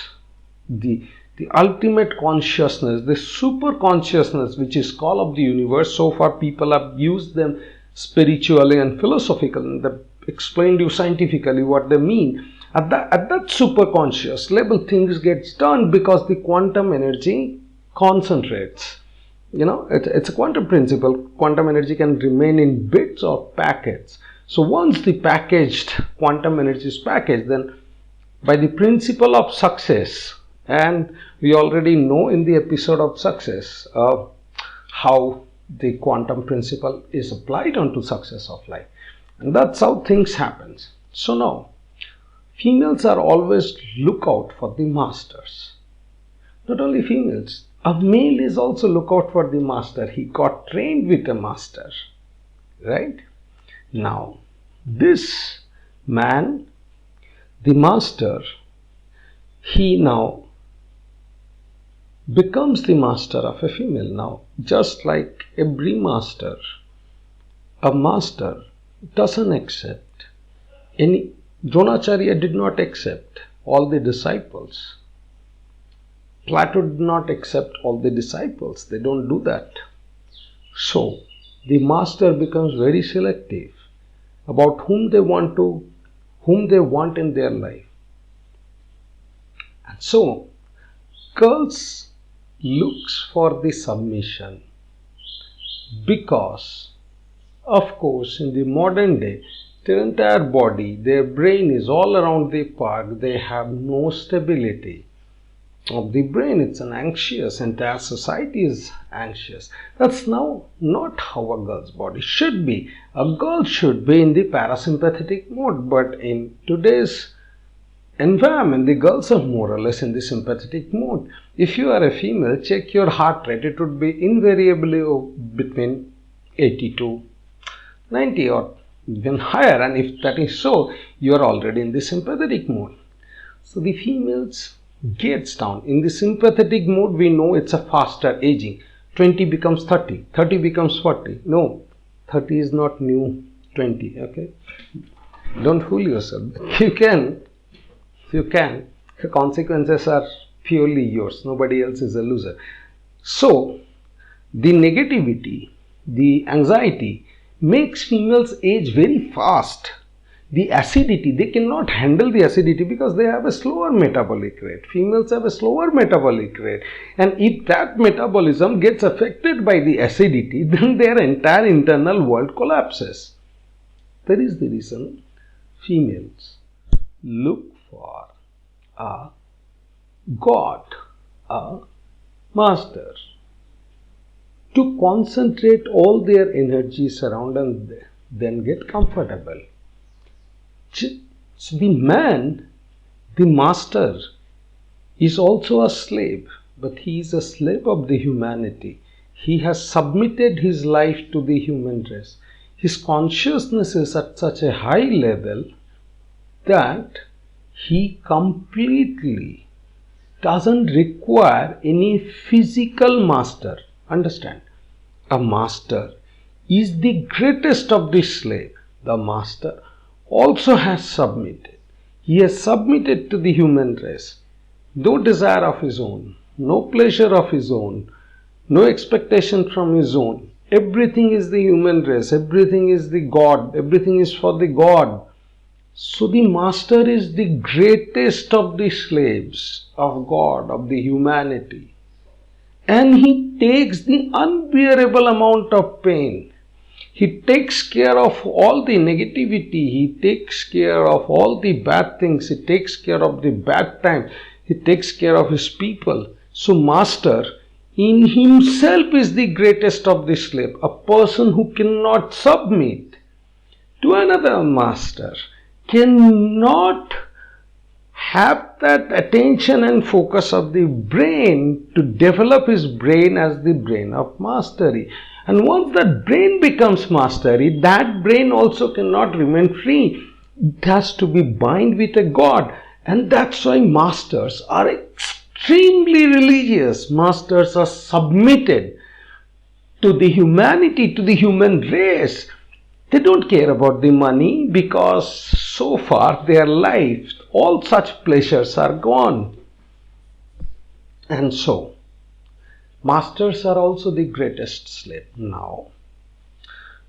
the ultimate consciousness, the super consciousness, which is call of the universe. So far people have used them spiritually and philosophically, and they've explained you scientifically what they mean. At that super conscious level, things gets done because the quantum energy concentrates. It's a quantum principle. Quantum energy can remain in bits or packets. So once the packaged quantum energy is packaged, then by the principle of success, and we already know in the episode of success how the quantum principle is applied onto success of life, and that's how things happen. So now females are always look out for the masters. Not only females, a male is also look out for the master. He got trained with a master, right? Now, this man, the master, he now becomes the master of a female. Now, just like every master, a master doesn't accept any. Dronacharya did not accept all the disciples. Plato did not accept all the disciples. They don't do that. So, the master becomes very selective about whom they want in their life. And so, girls looks for the submission because, of course, in the modern day, their entire body, their brain is all around the park. They have no stability of the brain. It's an anxious, entire society is anxious. That's now not how a girl's body should be. A girl should be in the parasympathetic mode, but in today's environment, the girls are more or less in the sympathetic mode. If you are a female, check your heart rate. It would be invariably between 80 to 90 or even higher, and if that is so, you are already in the sympathetic mode. So the females gets down. In the sympathetic mode, we know it's a faster aging. 20 becomes 30, 30 becomes 40. No, 30 is not new 20, okay? Don't fool yourself. You can. The consequences are purely yours. Nobody else is a loser. So, the negativity, the anxiety makes females age very fast. The acidity, they cannot handle the acidity because they have a slower metabolic rate. Females have a slower metabolic rate. And if that metabolism gets affected by the acidity, then their entire internal world collapses. That is the reason females look for a god, a master, to concentrate all their energies around and then get comfortable. So the man, the master, is also a slave, but he is a slave of the humanity. He has submitted his life to the human race. his consciousness is at such a high level that he completely doesn't require any physical master. Understand? A master is the greatest of the slave. The master also has submitted. He has submitted to the human race. No desire of his own, no pleasure of his own, no expectation from his own. Everything is the human race, everything is the God, everything is for the God. So the master is the greatest of the slaves of God, of the humanity. And he takes the unbearable amount of pain. He takes care of all the negativity. He takes care of all the bad things. He takes care of the bad time. He takes care of his people. So master in himself is the greatest of the slave. A person who cannot submit to another master, cannot have that attention and focus of the brain to develop his brain as the brain of mastery. And once that brain becomes mastery, that brain also cannot remain free. It has to be bound with a God. And that's why masters are extremely religious. Masters are submitted to the humanity, to the human race. They don't care about the money because so far their life, all such pleasures are gone. And so, masters are also the greatest slave now.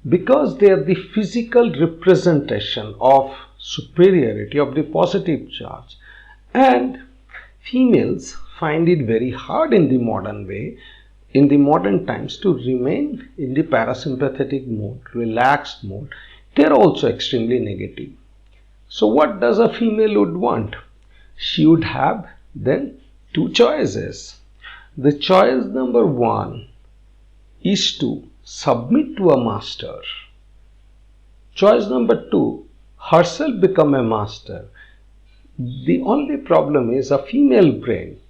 Because they are the physical representation of superiority, of the positive charge. And females find it very hard in the modern way, in the modern times, to remain in the parasympathetic mode, relaxed mode. They are also extremely negative. So what does a female would want? She would have then two choices. The choice number one is to submit to a master. Choice number two, herself become a master. The only problem is a female brain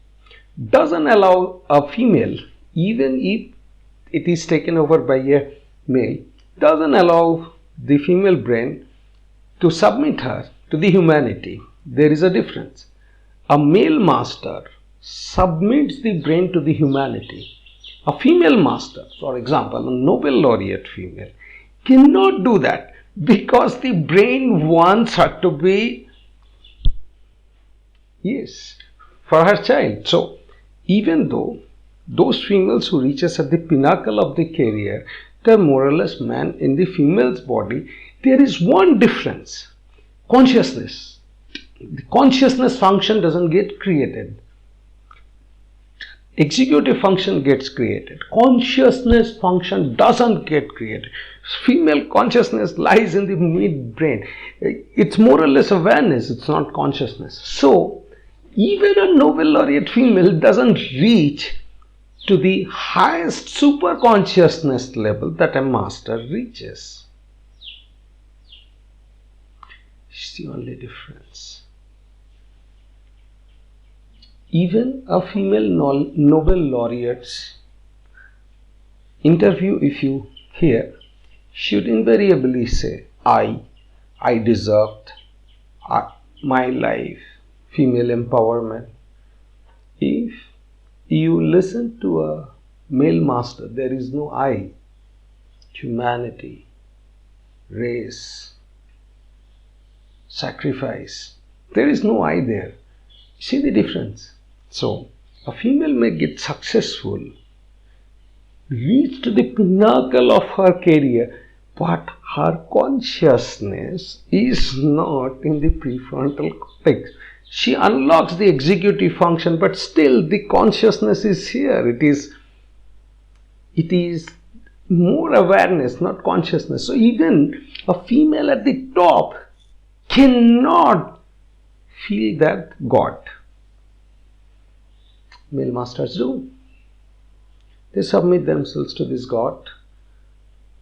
doesn't allow a female, even if it is taken over by a male, doesn't allow the female brain to submit her to the humanity. There is a difference. A male master submits the brain to the humanity. A female master, for example, a Nobel laureate female, cannot do that because the brain wants her to be, yes, for her child. So, even though those females who reaches at the pinnacle of the career, they are more or less man in the female's body, there is one difference. Consciousness. The consciousness function doesn't get created. Executive function gets created. Consciousness function doesn't get created. Female consciousness lies in the midbrain. It's more or less awareness, it's not consciousness. So, even a Nobel laureate female doesn't reach to the highest super consciousness level that a master reaches. It's the only difference. Even a female Nobel laureate's interview, if you hear, should invariably say, I deserved my life, female empowerment. If you listen to a male master, there is no I, humanity, race, sacrifice. There is no I there. See the difference? So, a female may get successful, reach to the pinnacle of her career, but her consciousness is not in the prefrontal cortex. She unlocks the executive function, but still the consciousness is here. It is more awareness, not consciousness. So even a female at the top cannot feel that God. Male masters do. They submit themselves to this God,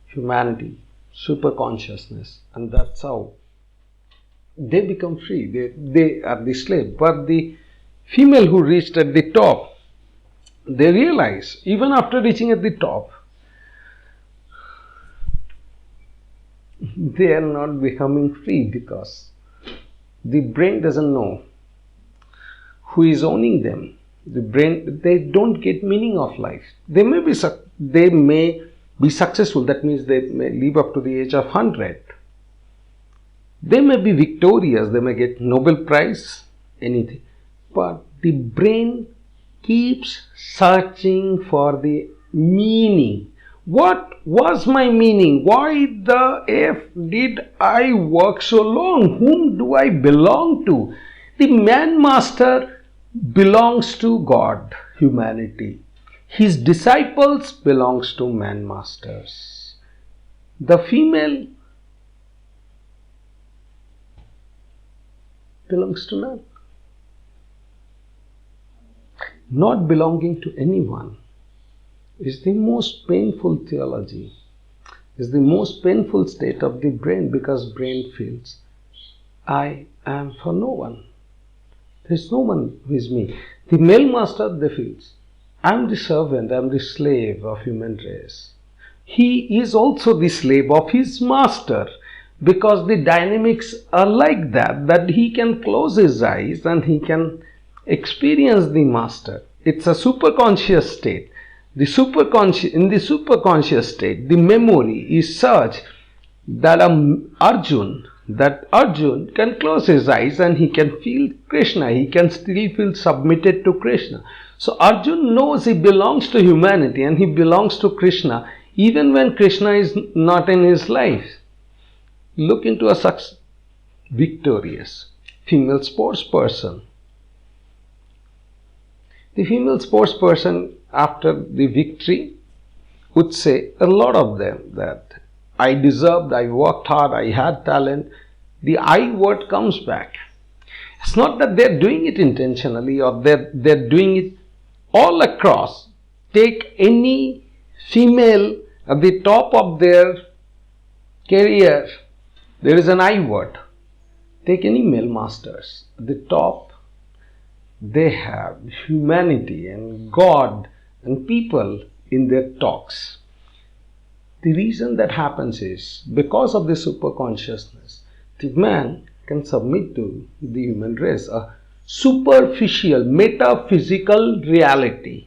humanity, super consciousness, and that's how they become free. They are the slave. But the female who reached at the top, they realize, even after reaching at the top, they are not becoming free because the brain doesn't know who is owning them. The brain, they don't get meaning of life. They may be successful. That means they may live up to the age of 100. They may be victorious. They may get Nobel Prize, anything. But the brain keeps searching for the meaning. What was my meaning? Why the F did I work so long? Whom do I belong to? The man master belongs to God, humanity. His disciples belongs to man masters. The female belongs to none. Not belonging to anyone is the most painful theology, is the most painful state of the brain, because brain feels, I am for no one. There is no one who is me. The male master, they feels, I am the servant, I am the slave of human race. He is also the slave of his master, because the dynamics are like that he can close his eyes and he can experience the master. It's a superconscious state. In the superconscious state, the memory is such that Arjun can close his eyes and he can feel Krishna. He can still feel submitted to Krishna. So Arjun knows he belongs to humanity and he belongs to Krishna even when Krishna is not in his life. Look into a victorious female sports person. The female sports person, after the victory, would say, a lot of them, that I deserved, I worked hard, I had talent. The I word comes back. It's not that they're doing it intentionally or they're doing it all across. Take any female at the top of their career, there is an I word. Take any male masters at the top. They have humanity and God and people in their talks. The reason that happens is because of the superconsciousness, the man can submit to the human race, a superficial, metaphysical reality.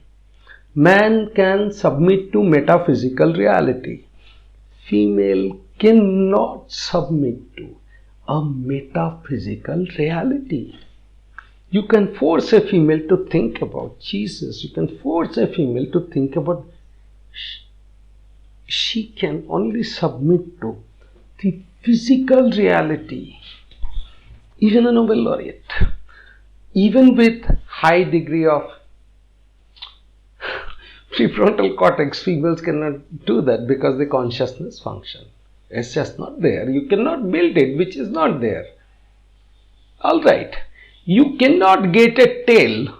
Man can submit to metaphysical reality. Female cannot submit to a metaphysical reality. You can force a female to think about Jesus. You can force a female to think about. She can only submit to the physical reality. Even a Nobel laureate, even with high degree of prefrontal cortex, females cannot do that because the consciousness function is just not there. You cannot build it, which is not there. All right. You cannot get a tail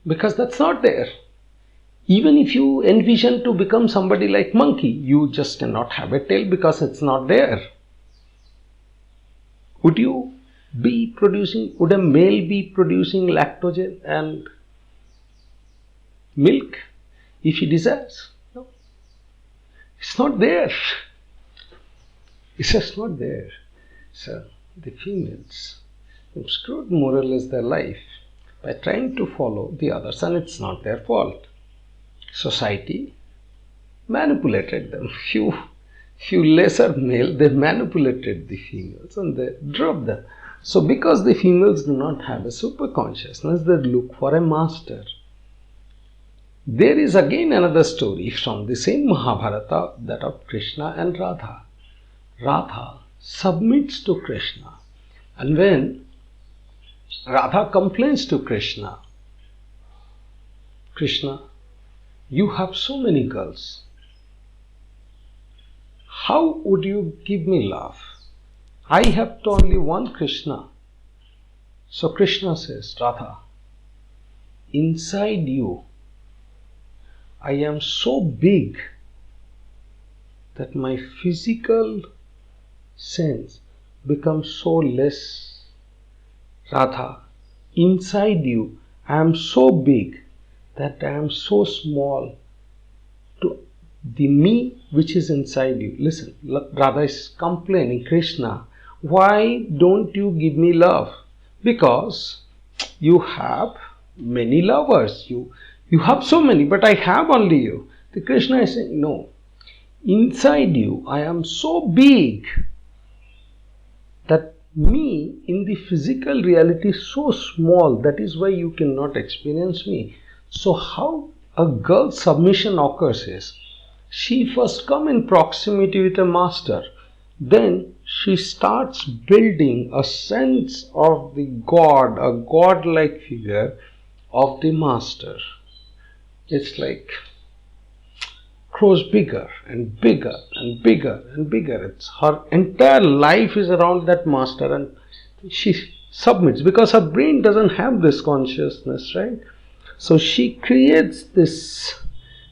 because that's not there. Even if you envision to become somebody like monkey, you just cannot have a tail because it's not there. Would a male be producing lactogen and milk if he desires? No. It's not there. It's just not there. So the females have screwed more or less their life by trying to follow the others, and it's not their fault. Society manipulated them. Few lesser male, they manipulated the females and they dropped them. So because the females do not have a super consciousness, they look for a master. There is again another story from the same Mahabharata, that of Krishna and Radha. Radha submits to Krishna, and when Radha complains to Krishna, Krishna, you have so many girls. How would you give me love? I have only one Krishna. So Krishna says, Radha, inside you, I am so big that my physical sense becomes so less. Radha, inside you, I am so big that I am so small. To the me which is inside you. Listen, Radha is complaining, Krishna, why don't you give me love? Because you have many lovers. You have so many, but I have only you. The Krishna is saying, no. Inside you, I am so big that me in the physical reality is so small. That is why you cannot experience me. So how a girl's submission occurs is, she first come in proximity with a master. Then she starts building a sense of the God, a God-like figure of the master. It's like grows bigger and bigger and bigger and bigger. It's her entire life is around that master, and she submits because her brain doesn't have this consciousness, right? So she creates this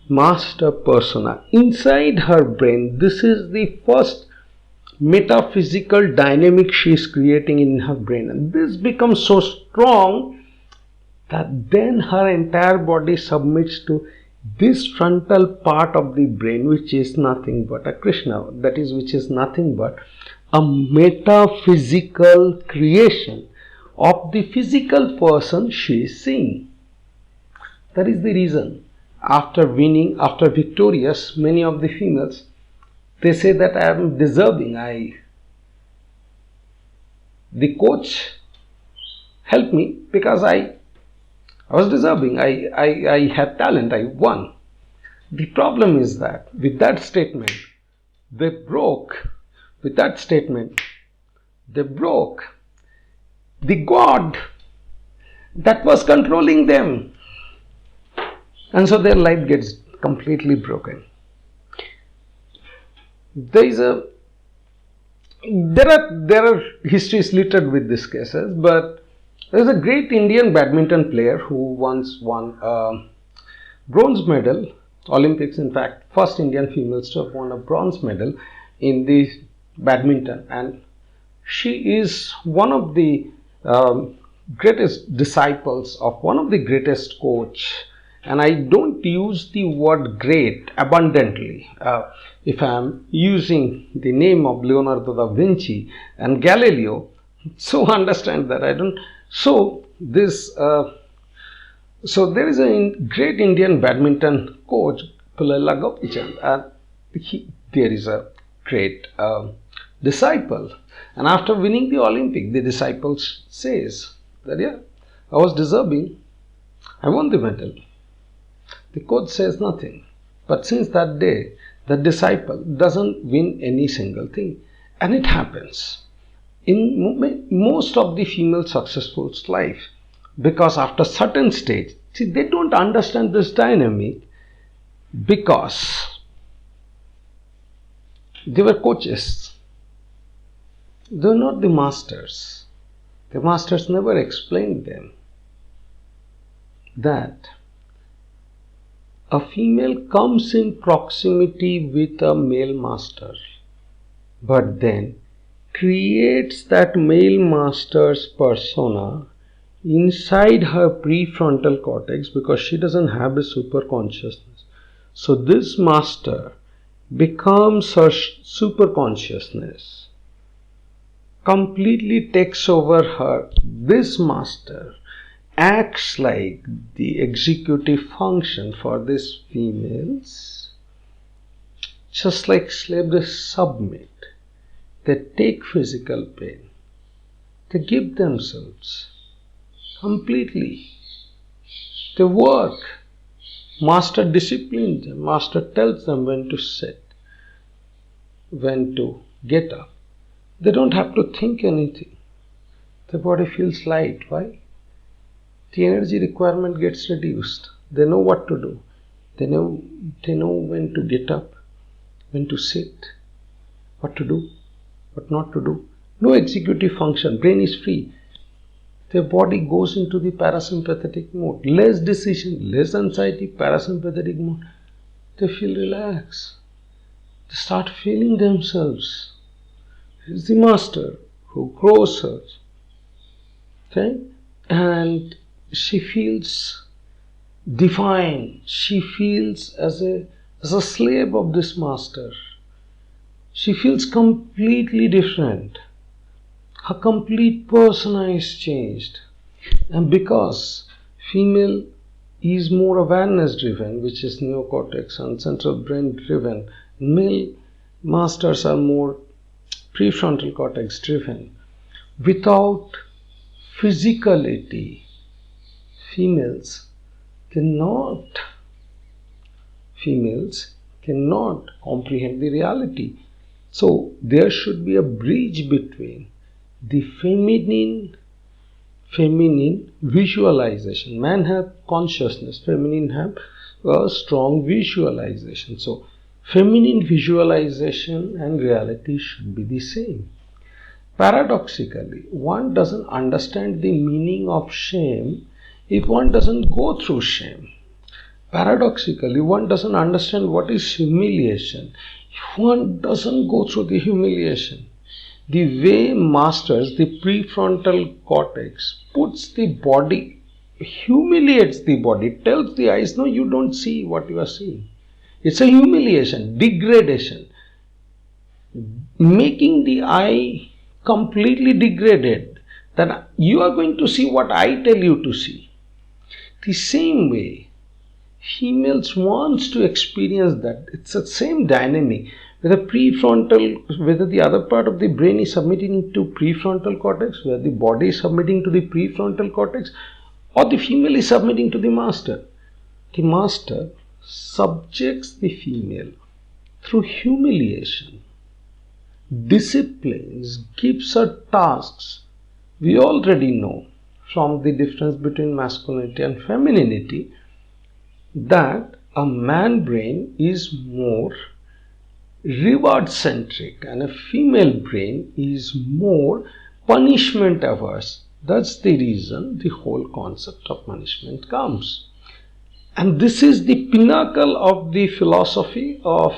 master persona inside her brain. This is the first metaphysical dynamic she is creating in her brain, and this becomes so strong that then her entire body submits to this frontal part of the brain, which is nothing but a Krishna, that is, which is nothing but a metaphysical creation of the physical person she is seeing. That is the reason after winning, after victorious, many of the females, they say that I am deserving. The coach helped me because I was deserving. I had talent. I won. The problem is that with that statement, they broke. With that statement, they broke the God that was controlling them. And so their life gets completely broken. There are histories littered with these cases, but there is a great Indian badminton player who once won a bronze medal, Olympics, in fact, first Indian females to have won a bronze medal in the badminton, and she is one of the greatest disciples of one of the greatest coach. And I don't use the word great abundantly. If I am using the name of Leonardo Da Vinci and Galileo, so understand that I don't. So this, so there is a great Indian badminton coach, Pullela Gopichand, and there is a great disciple. And after winning the Olympic, the disciple says that, yeah, I was deserving. I won the medal. The coach says nothing. But since that day, the disciple doesn't win any single thing. And it happens in most of the female successful's life. Because after certain stage, see, they don't understand this dynamic because they were coaches. They were not the masters. The masters never explained them that a female comes in proximity with a male master, but then creates that male master's persona inside her prefrontal cortex because she doesn't have a super consciousness. So this master becomes her super consciousness, completely takes over her. This master acts like the executive function for these females, just like slaves. They submit, they take physical pain, they give themselves completely, they work. Master disciplines them, master tells them when to sit, when to get up. They don't have to think anything. The body feels light. Why? The energy requirement gets reduced. They know what to do. They know when to get up, when to sit, what to do, what not to do. No executive function. Brain is free. Their body goes into the parasympathetic mode. Less decision, less anxiety, parasympathetic mode. They feel relaxed. They start feeling themselves. It's the master who grows her. Okay? And she feels divine. She feels as a as a slave of this master. She feels completely different. Her complete persona is changed. And because female is more awareness driven, which is neocortex and central brain driven, male masters are more prefrontal cortex driven. Without physicality, females cannot comprehend the reality. So there should be a bridge between the feminine visualization. Men have consciousness, feminine have a strong visualization. So feminine visualization and reality should be the same. Paradoxically, one doesn't understand the meaning of shame if one doesn't go through shame. Paradoxically, one doesn't understand what is humiliation if one doesn't go through the humiliation. The way masters the prefrontal cortex puts the body, humiliates the body, tells the eyes, no, you don't see what you are seeing. It's a humiliation, degradation, making the eye completely degraded, that you are going to see what I tell you to see. The same way, females wants to experience that. It's the same dynamic. Whether the other part of the brain is submitting to prefrontal cortex, whether the body is submitting to the prefrontal cortex, or the female is submitting to the master. The master subjects the female through humiliation, disciplines, gives her tasks. We already know from the difference between masculinity and femininity that a man brain is more reward centric and a female brain is more punishment averse. That's the reason the whole concept of punishment comes. And this is the pinnacle of the philosophy of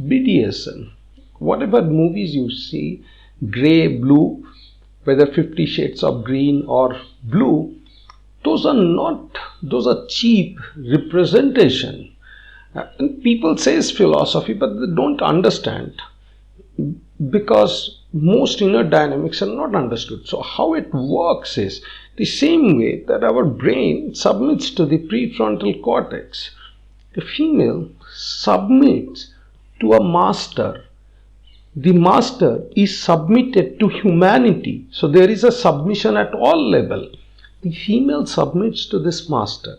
BDSM. Whatever movies you see, grey, blue, whether 50 shades of green or blue, those are cheap representation. And people say it's philosophy, but they don't understand because most inner dynamics are not understood. So how it works is the same way that our brain submits to the prefrontal cortex. The female submits to a master. The master is submitted to humanity. So there is a submission at all levels. The female submits to this master,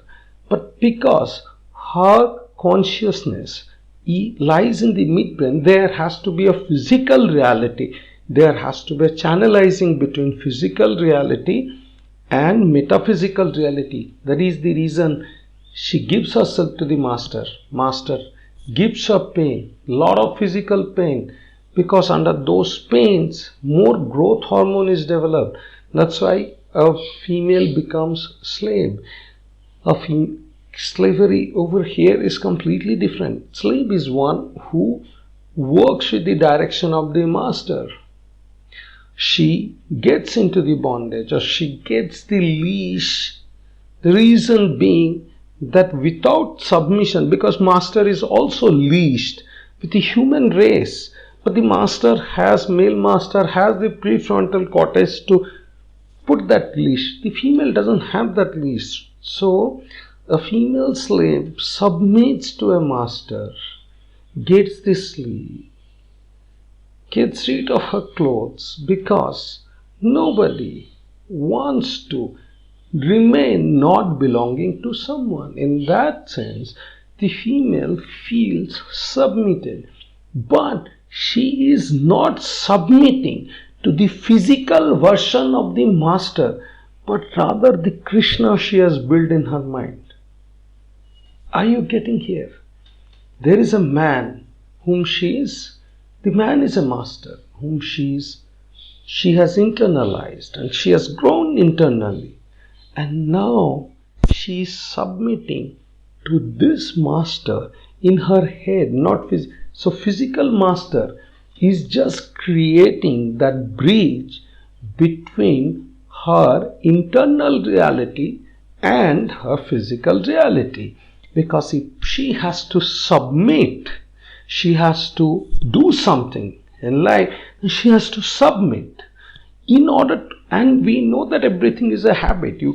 but because her consciousness lies in the midbrain, there has to be a physical reality. There has to be a channelizing between physical reality and metaphysical reality. That is the reason she gives herself to the master. Master gives her pain, lot of physical pain, because under those pains, more growth hormone is developed. That's why a female becomes slave. Slavery over here is completely different. Slave is one who works with the direction of the master. She gets into the bondage or she gets the leash. The reason being that without submission, because master is also leashed with the human race, but the male master has the prefrontal cortex to put that leash. The female doesn't have that leash. So a female slave submits to a master, gets the sleeve, gets rid of her clothes, because nobody wants to remain not belonging to someone. In that sense, the female feels submitted, but she is not submitting to the physical version of the master, but rather the Krishna she has built in her mind. Are you getting here? There is a man whom the man is a master whom she has internalized and she has grown internally, and now she is submitting to this master in her head, not physical. So physical master is just creating that bridge between her internal reality and her physical reality, because if she has to submit. She has to do something in life, and she has to submit in order to, and we know that everything is a habit. You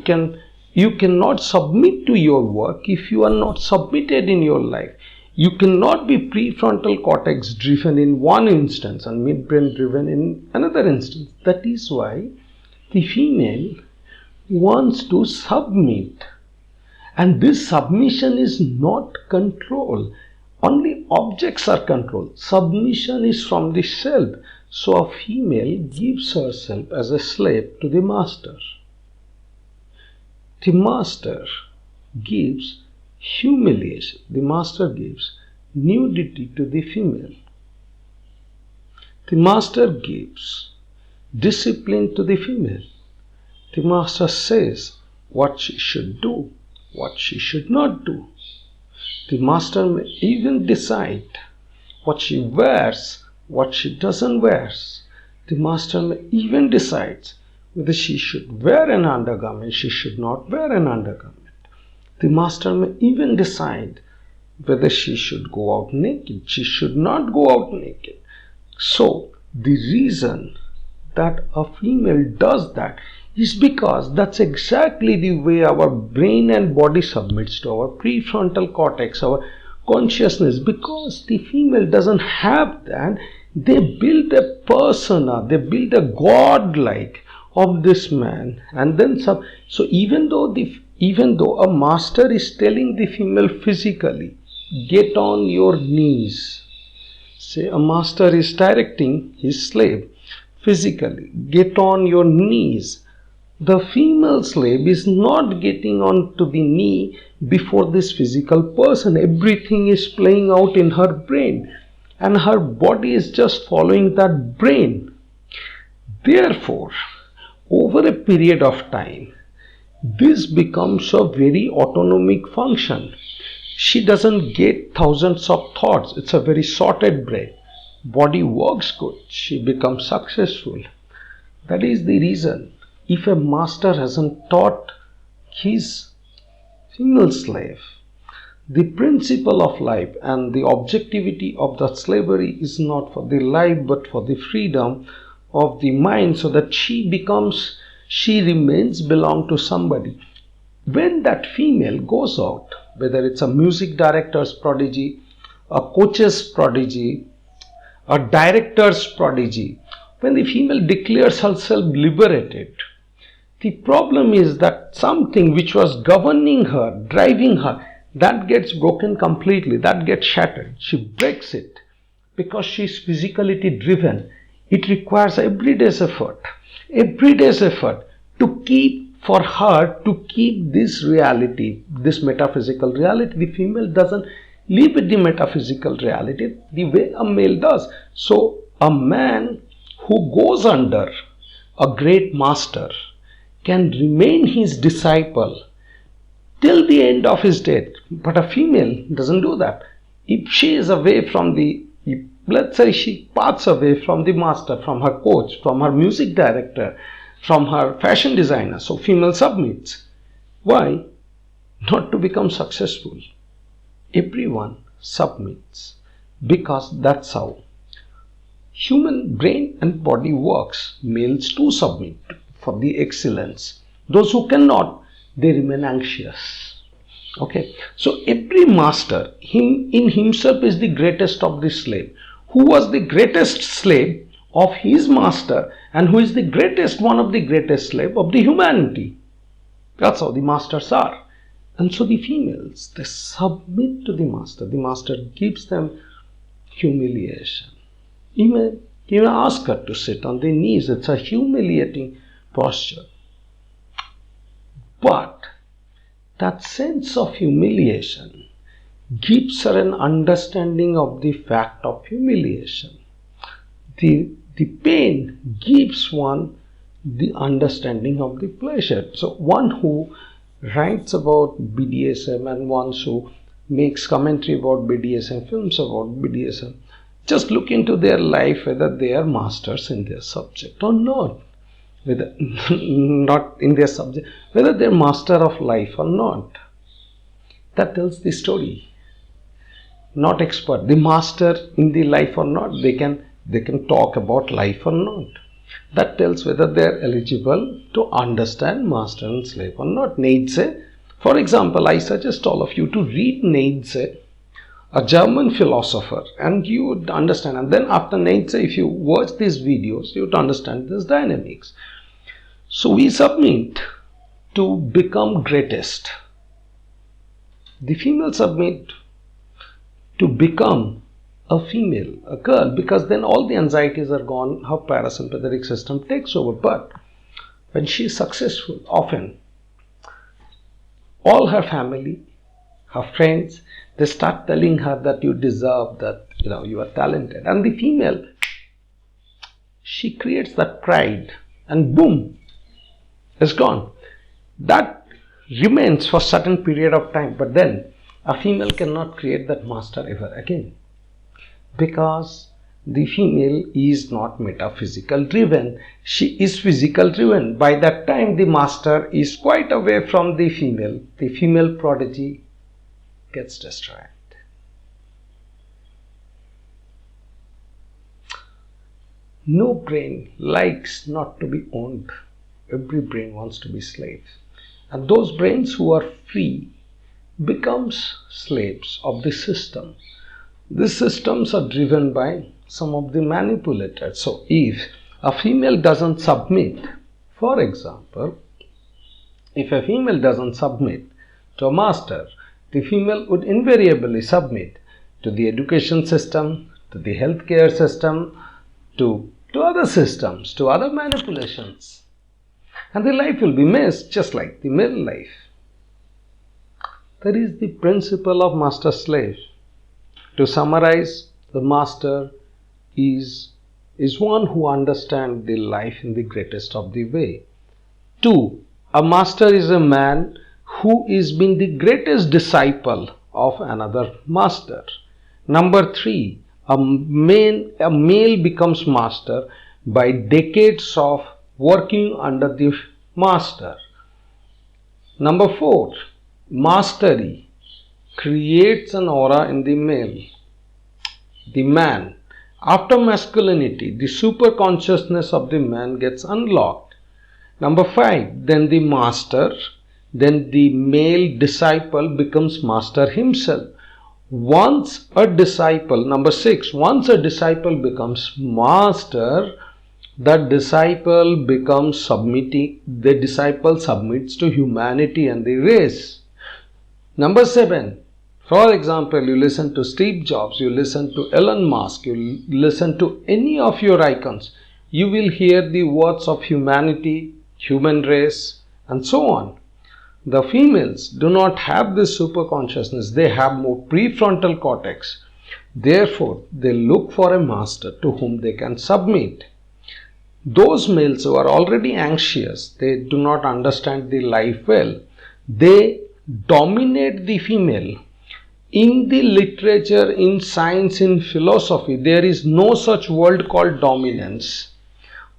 cannot submit to your work if you are not submitted in your life. You cannot be prefrontal cortex driven in one instance and midbrain driven in another instance. That is why the female wants to submit. And this submission is not control. Only objects are controlled. Submission is from the self. So a female gives herself as a slave to the master. The master gives humiliation. The master gives nudity to the female. The master gives discipline to the female. The master says what she should do, what she should not do. The master may even decide what she wears, what she doesn't wear. The master may even decide whether she should wear an undergarment, she should not wear an undergarment. The master may even decide whether she should go out naked, she should not go out naked. So, the reason that a female does that is because that's exactly the way our brain and body submits to our prefrontal cortex, our consciousness. Because the female doesn't have that, they build a persona, they build a god-like of this man, and then some. So even though a master is telling the female physically, get on your knees. Say a master is directing his slave physically, get on your knees. The female slave is not getting onto the knee before this physical person. Everything is playing out in her brain, and her body is just following that brain. Therefore, over a period of time, this becomes a very autonomic function. She doesn't get thousands of thoughts. It's a very sorted brain. Body works good. She becomes successful. That is the reason. If a master hasn't taught his female slave the principle of life and the objectivity of the slavery is not for the life but for the freedom of the mind, so that she remains belong to somebody. When that female goes out, whether it's a music director's prodigy, a coach's prodigy, a director's prodigy, when the female declares herself liberated, the problem is that something which was governing her, driving her, that gets broken completely, that gets shattered. She breaks it because she is physicality driven. It requires every day's effort to keep this reality, this metaphysical reality. The female doesn't live with the metaphysical reality the way a male does. So a man who goes under a great master can remain his disciple till the end of his death. But a female doesn't do that. If she is away from let's say she parts away from the master, from her coach, from her music director, from her fashion designer, so female submits. Why? Not to become successful. Everyone submits because that's how human brain and body works. Males too submit for the excellence. Those who cannot, they remain anxious. Okay, so every master in himself is the greatest of the slave. Who was the greatest slave of his master, and who is the greatest, one of the greatest slave of the humanity? That's how the masters are. And so the females, they submit to the master. The master gives them humiliation. You may ask her to sit on the knees. It's a humiliating posture. But that sense of humiliation gives her an understanding of the fact of humiliation. The pain gives one the understanding of the pleasure. So one who writes about BDSM and one who makes commentary about BDSM, films about BDSM, just look into their life whether they are masters in their subject or not. Whether not in their subject, whether they're master of life or not. That tells the story. not expert. The master in the life or not, they can talk about life or not. That tells whether they are eligible to understand master and slave or not. Nietzsche, for example, I suggest all of you to read Nietzsche, a German philosopher, and you would understand. And then after Nietzsche, if you watch these videos, you would understand these dynamics. So we submit to become greatest. The female submit to become a female, a girl, because then all the anxieties are gone, her parasympathetic system takes over. But when she is successful, often all her family, her friends, they start telling her that you deserve, that you are talented. And the female, she creates that pride, and boom, it's gone. That remains for a certain period of time, but then a female cannot create that master ever again, because the female is not metaphysical driven, she is physical driven. By that time the master is quite away from the female prodigy gets destroyed. No brain likes not to be owned. Every brain wants to be slaves. And those brains who are free becomes slaves of the system. These systems are driven by some of the manipulators. So if a female doesn't submit, for example, if a female doesn't submit to a master, the female would invariably submit to the education system, to the healthcare system, to other systems, to other manipulations. And the life will be messed just like the male life. That is the principle of master-slave. To summarize, the master is one who understands the life in the greatest of the way. 2. A master is a man who is been the greatest disciple of another master. Number 3. A male becomes master by decades of working under the master. Number 4. Mastery creates an aura in the male, the man. After masculinity, the super consciousness of the man gets unlocked. Number 5. Then the master, then the male disciple becomes master himself. Once a disciple, number 6, once a disciple becomes master, the disciple submits to humanity and the race. Number 7, for example, you listen to Steve Jobs, you listen to Elon Musk, you listen to any of your icons, you will hear the words of humanity, human race, and so on. The females do not have this super consciousness, they have more prefrontal cortex. Therefore, they look for a master to whom they can submit. Those males who are already anxious, they do not understand the life well, they dominate the female. In the literature, in science, in philosophy, there is no such word called dominance.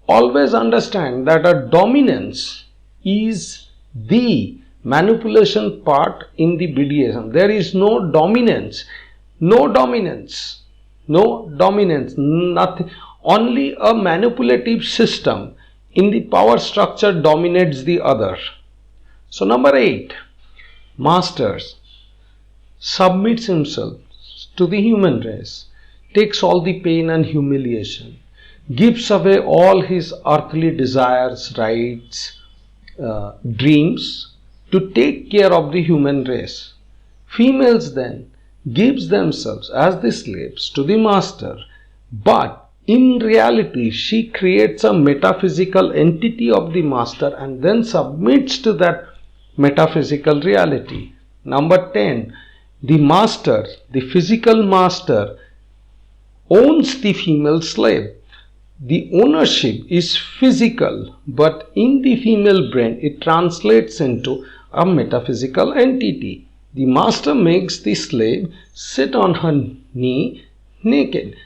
Always understand that a dominance is the manipulation part in the BDSM. There is no dominance, nothing. Only a manipulative system in the power structure dominates the other. So number 8, masters submits himself to the human race, takes all the pain and humiliation, gives away all his earthly desires, rights, dreams to take care of the human race. Females then gives themselves as the slaves to the master, but in reality she creates a metaphysical entity of the master and then submits to that metaphysical reality. Number 10, the master, the physical master, owns the female slave. The ownership is physical, but in the female brain it translates into a metaphysical entity. The master makes the slave sit on her knee naked.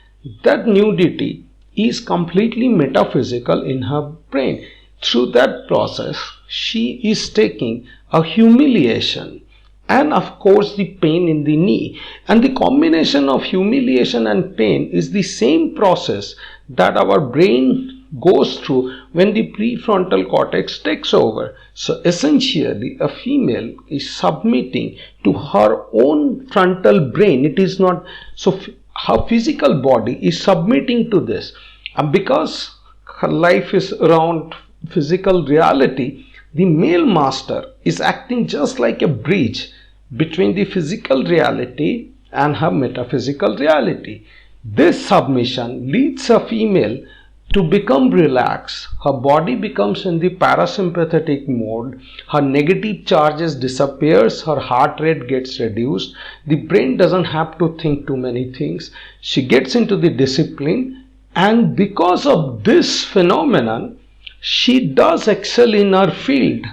That nudity is completely metaphysical in her brain. Through that process, she is taking a humiliation and of course the pain in the knee. And the combination of humiliation and pain is the same process that our brain goes through when the prefrontal cortex takes over. So essentially a female is submitting to her own frontal brain. It is not so her physical body is submitting to this, and because her life is around physical reality, the male master is acting just like a bridge between the physical reality and her metaphysical reality. This submission leads a female to become relaxed. Her body becomes in the parasympathetic mode. Her negative charges disappears. Her heart rate gets reduced. The brain doesn't have to think too many things. She gets into the discipline, and because of this phenomenon, she does excel in her field.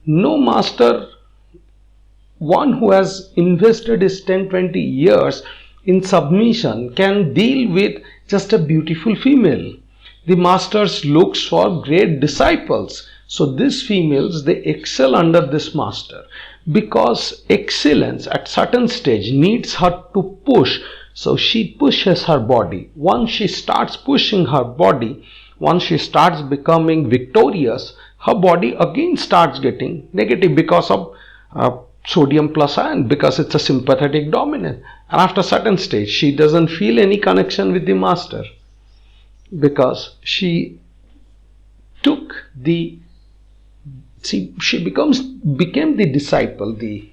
No master, one who has invested his 10-20 years in submission, can deal with just a beautiful female. The masters looks for great disciples. So these females, they excel under this master, because excellence at certain stage needs her to push. So she pushes her body. Once she starts pushing her body, once she starts becoming victorious, her body again starts getting negative because of sodium plus ion, because it's a sympathetic dominant. And after a certain stage, she doesn't feel any connection with the master, because she took the, she became the disciple. The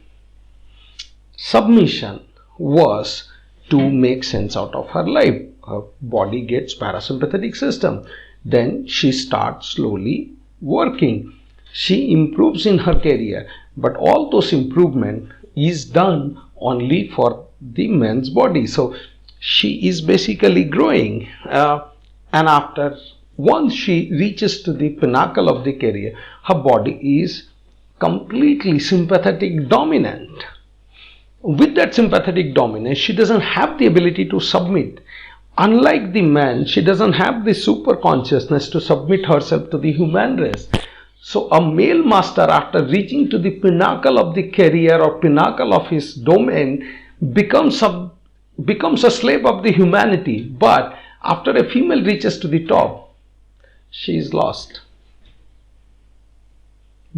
submission was to make sense out of her life. Her body gets parasympathetic system. Then she starts slowly working. She improves in her career, but all those improvement is done only for the man's body. So she is basically growing, and after once she reaches to the pinnacle of the career, her body is completely sympathetic dominant. With that sympathetic dominance, she doesn't have the ability to submit. Unlike the man, she doesn't have the super consciousness to submit herself to the human race. So a male master, after reaching to the pinnacle of the career or pinnacle of his domain, becomes a slave of the humanity. But after a female reaches to the top, she is lost,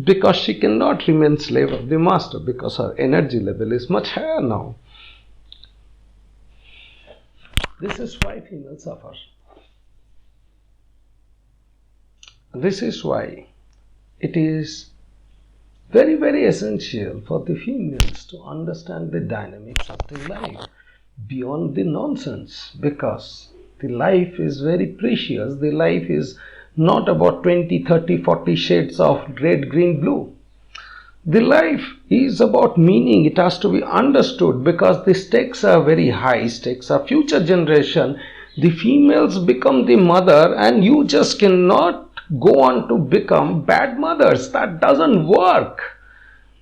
because she cannot remain slave of the master, because her energy level is much higher now. This is why females suffer. This is why it is very, very essential for the females to understand the dynamics of the life beyond the nonsense, because the life is very precious. The life is not about 20, 30, 40 shades of red, green, blue. The life is about meaning. It has to be understood, because the stakes are very high. Stakes are future generation. The females become the mother, and you just cannot go on to become bad mothers. That doesn't work.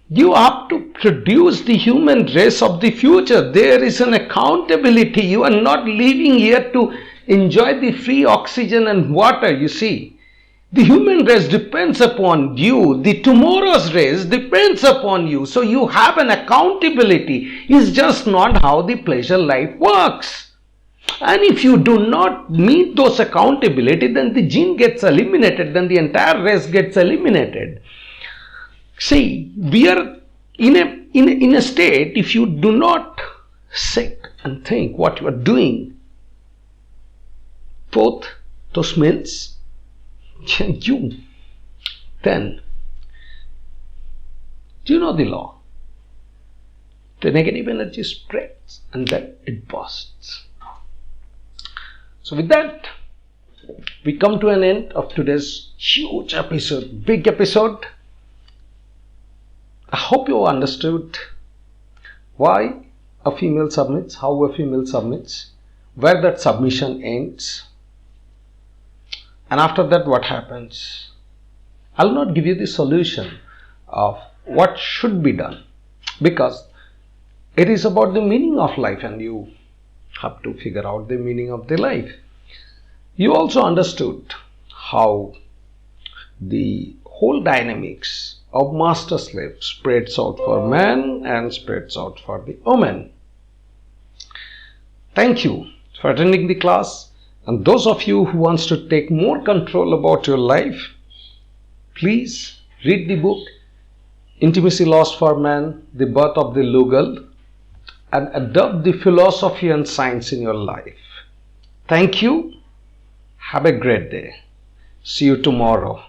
You have to produce the human race of the future. There is an accountability. You are not living here to enjoy the free oxygen and water, you see. The human race depends upon you. The tomorrow's race depends upon you. So you have an accountability. It's just not how the pleasure life works. And if you do not meet those accountability, then the gene gets eliminated, then the entire race gets eliminated. See, we are in a state, if you do not sit and think what you are doing, both those means you, then do you know the law? The negative energy spreads and then it bursts. So with that, we come to an end of today's huge episode, big episode. I hope you understood why a female submits, how a female submits, where that submission ends, and after that what happens. I'll not give you the solution of what should be done, because it is about the meaning of life, and you have to figure out the meaning of the life. You also understood how the whole dynamics of master slave spreads out for men and spreads out for the women. Thank you for attending the class, and those of you who wants to take more control about your life, please read the book Intimacy Lost for Man, The Birth of the Lugal, and adopt the philosophy and science in your life. Thank you. Have a great day. See you tomorrow.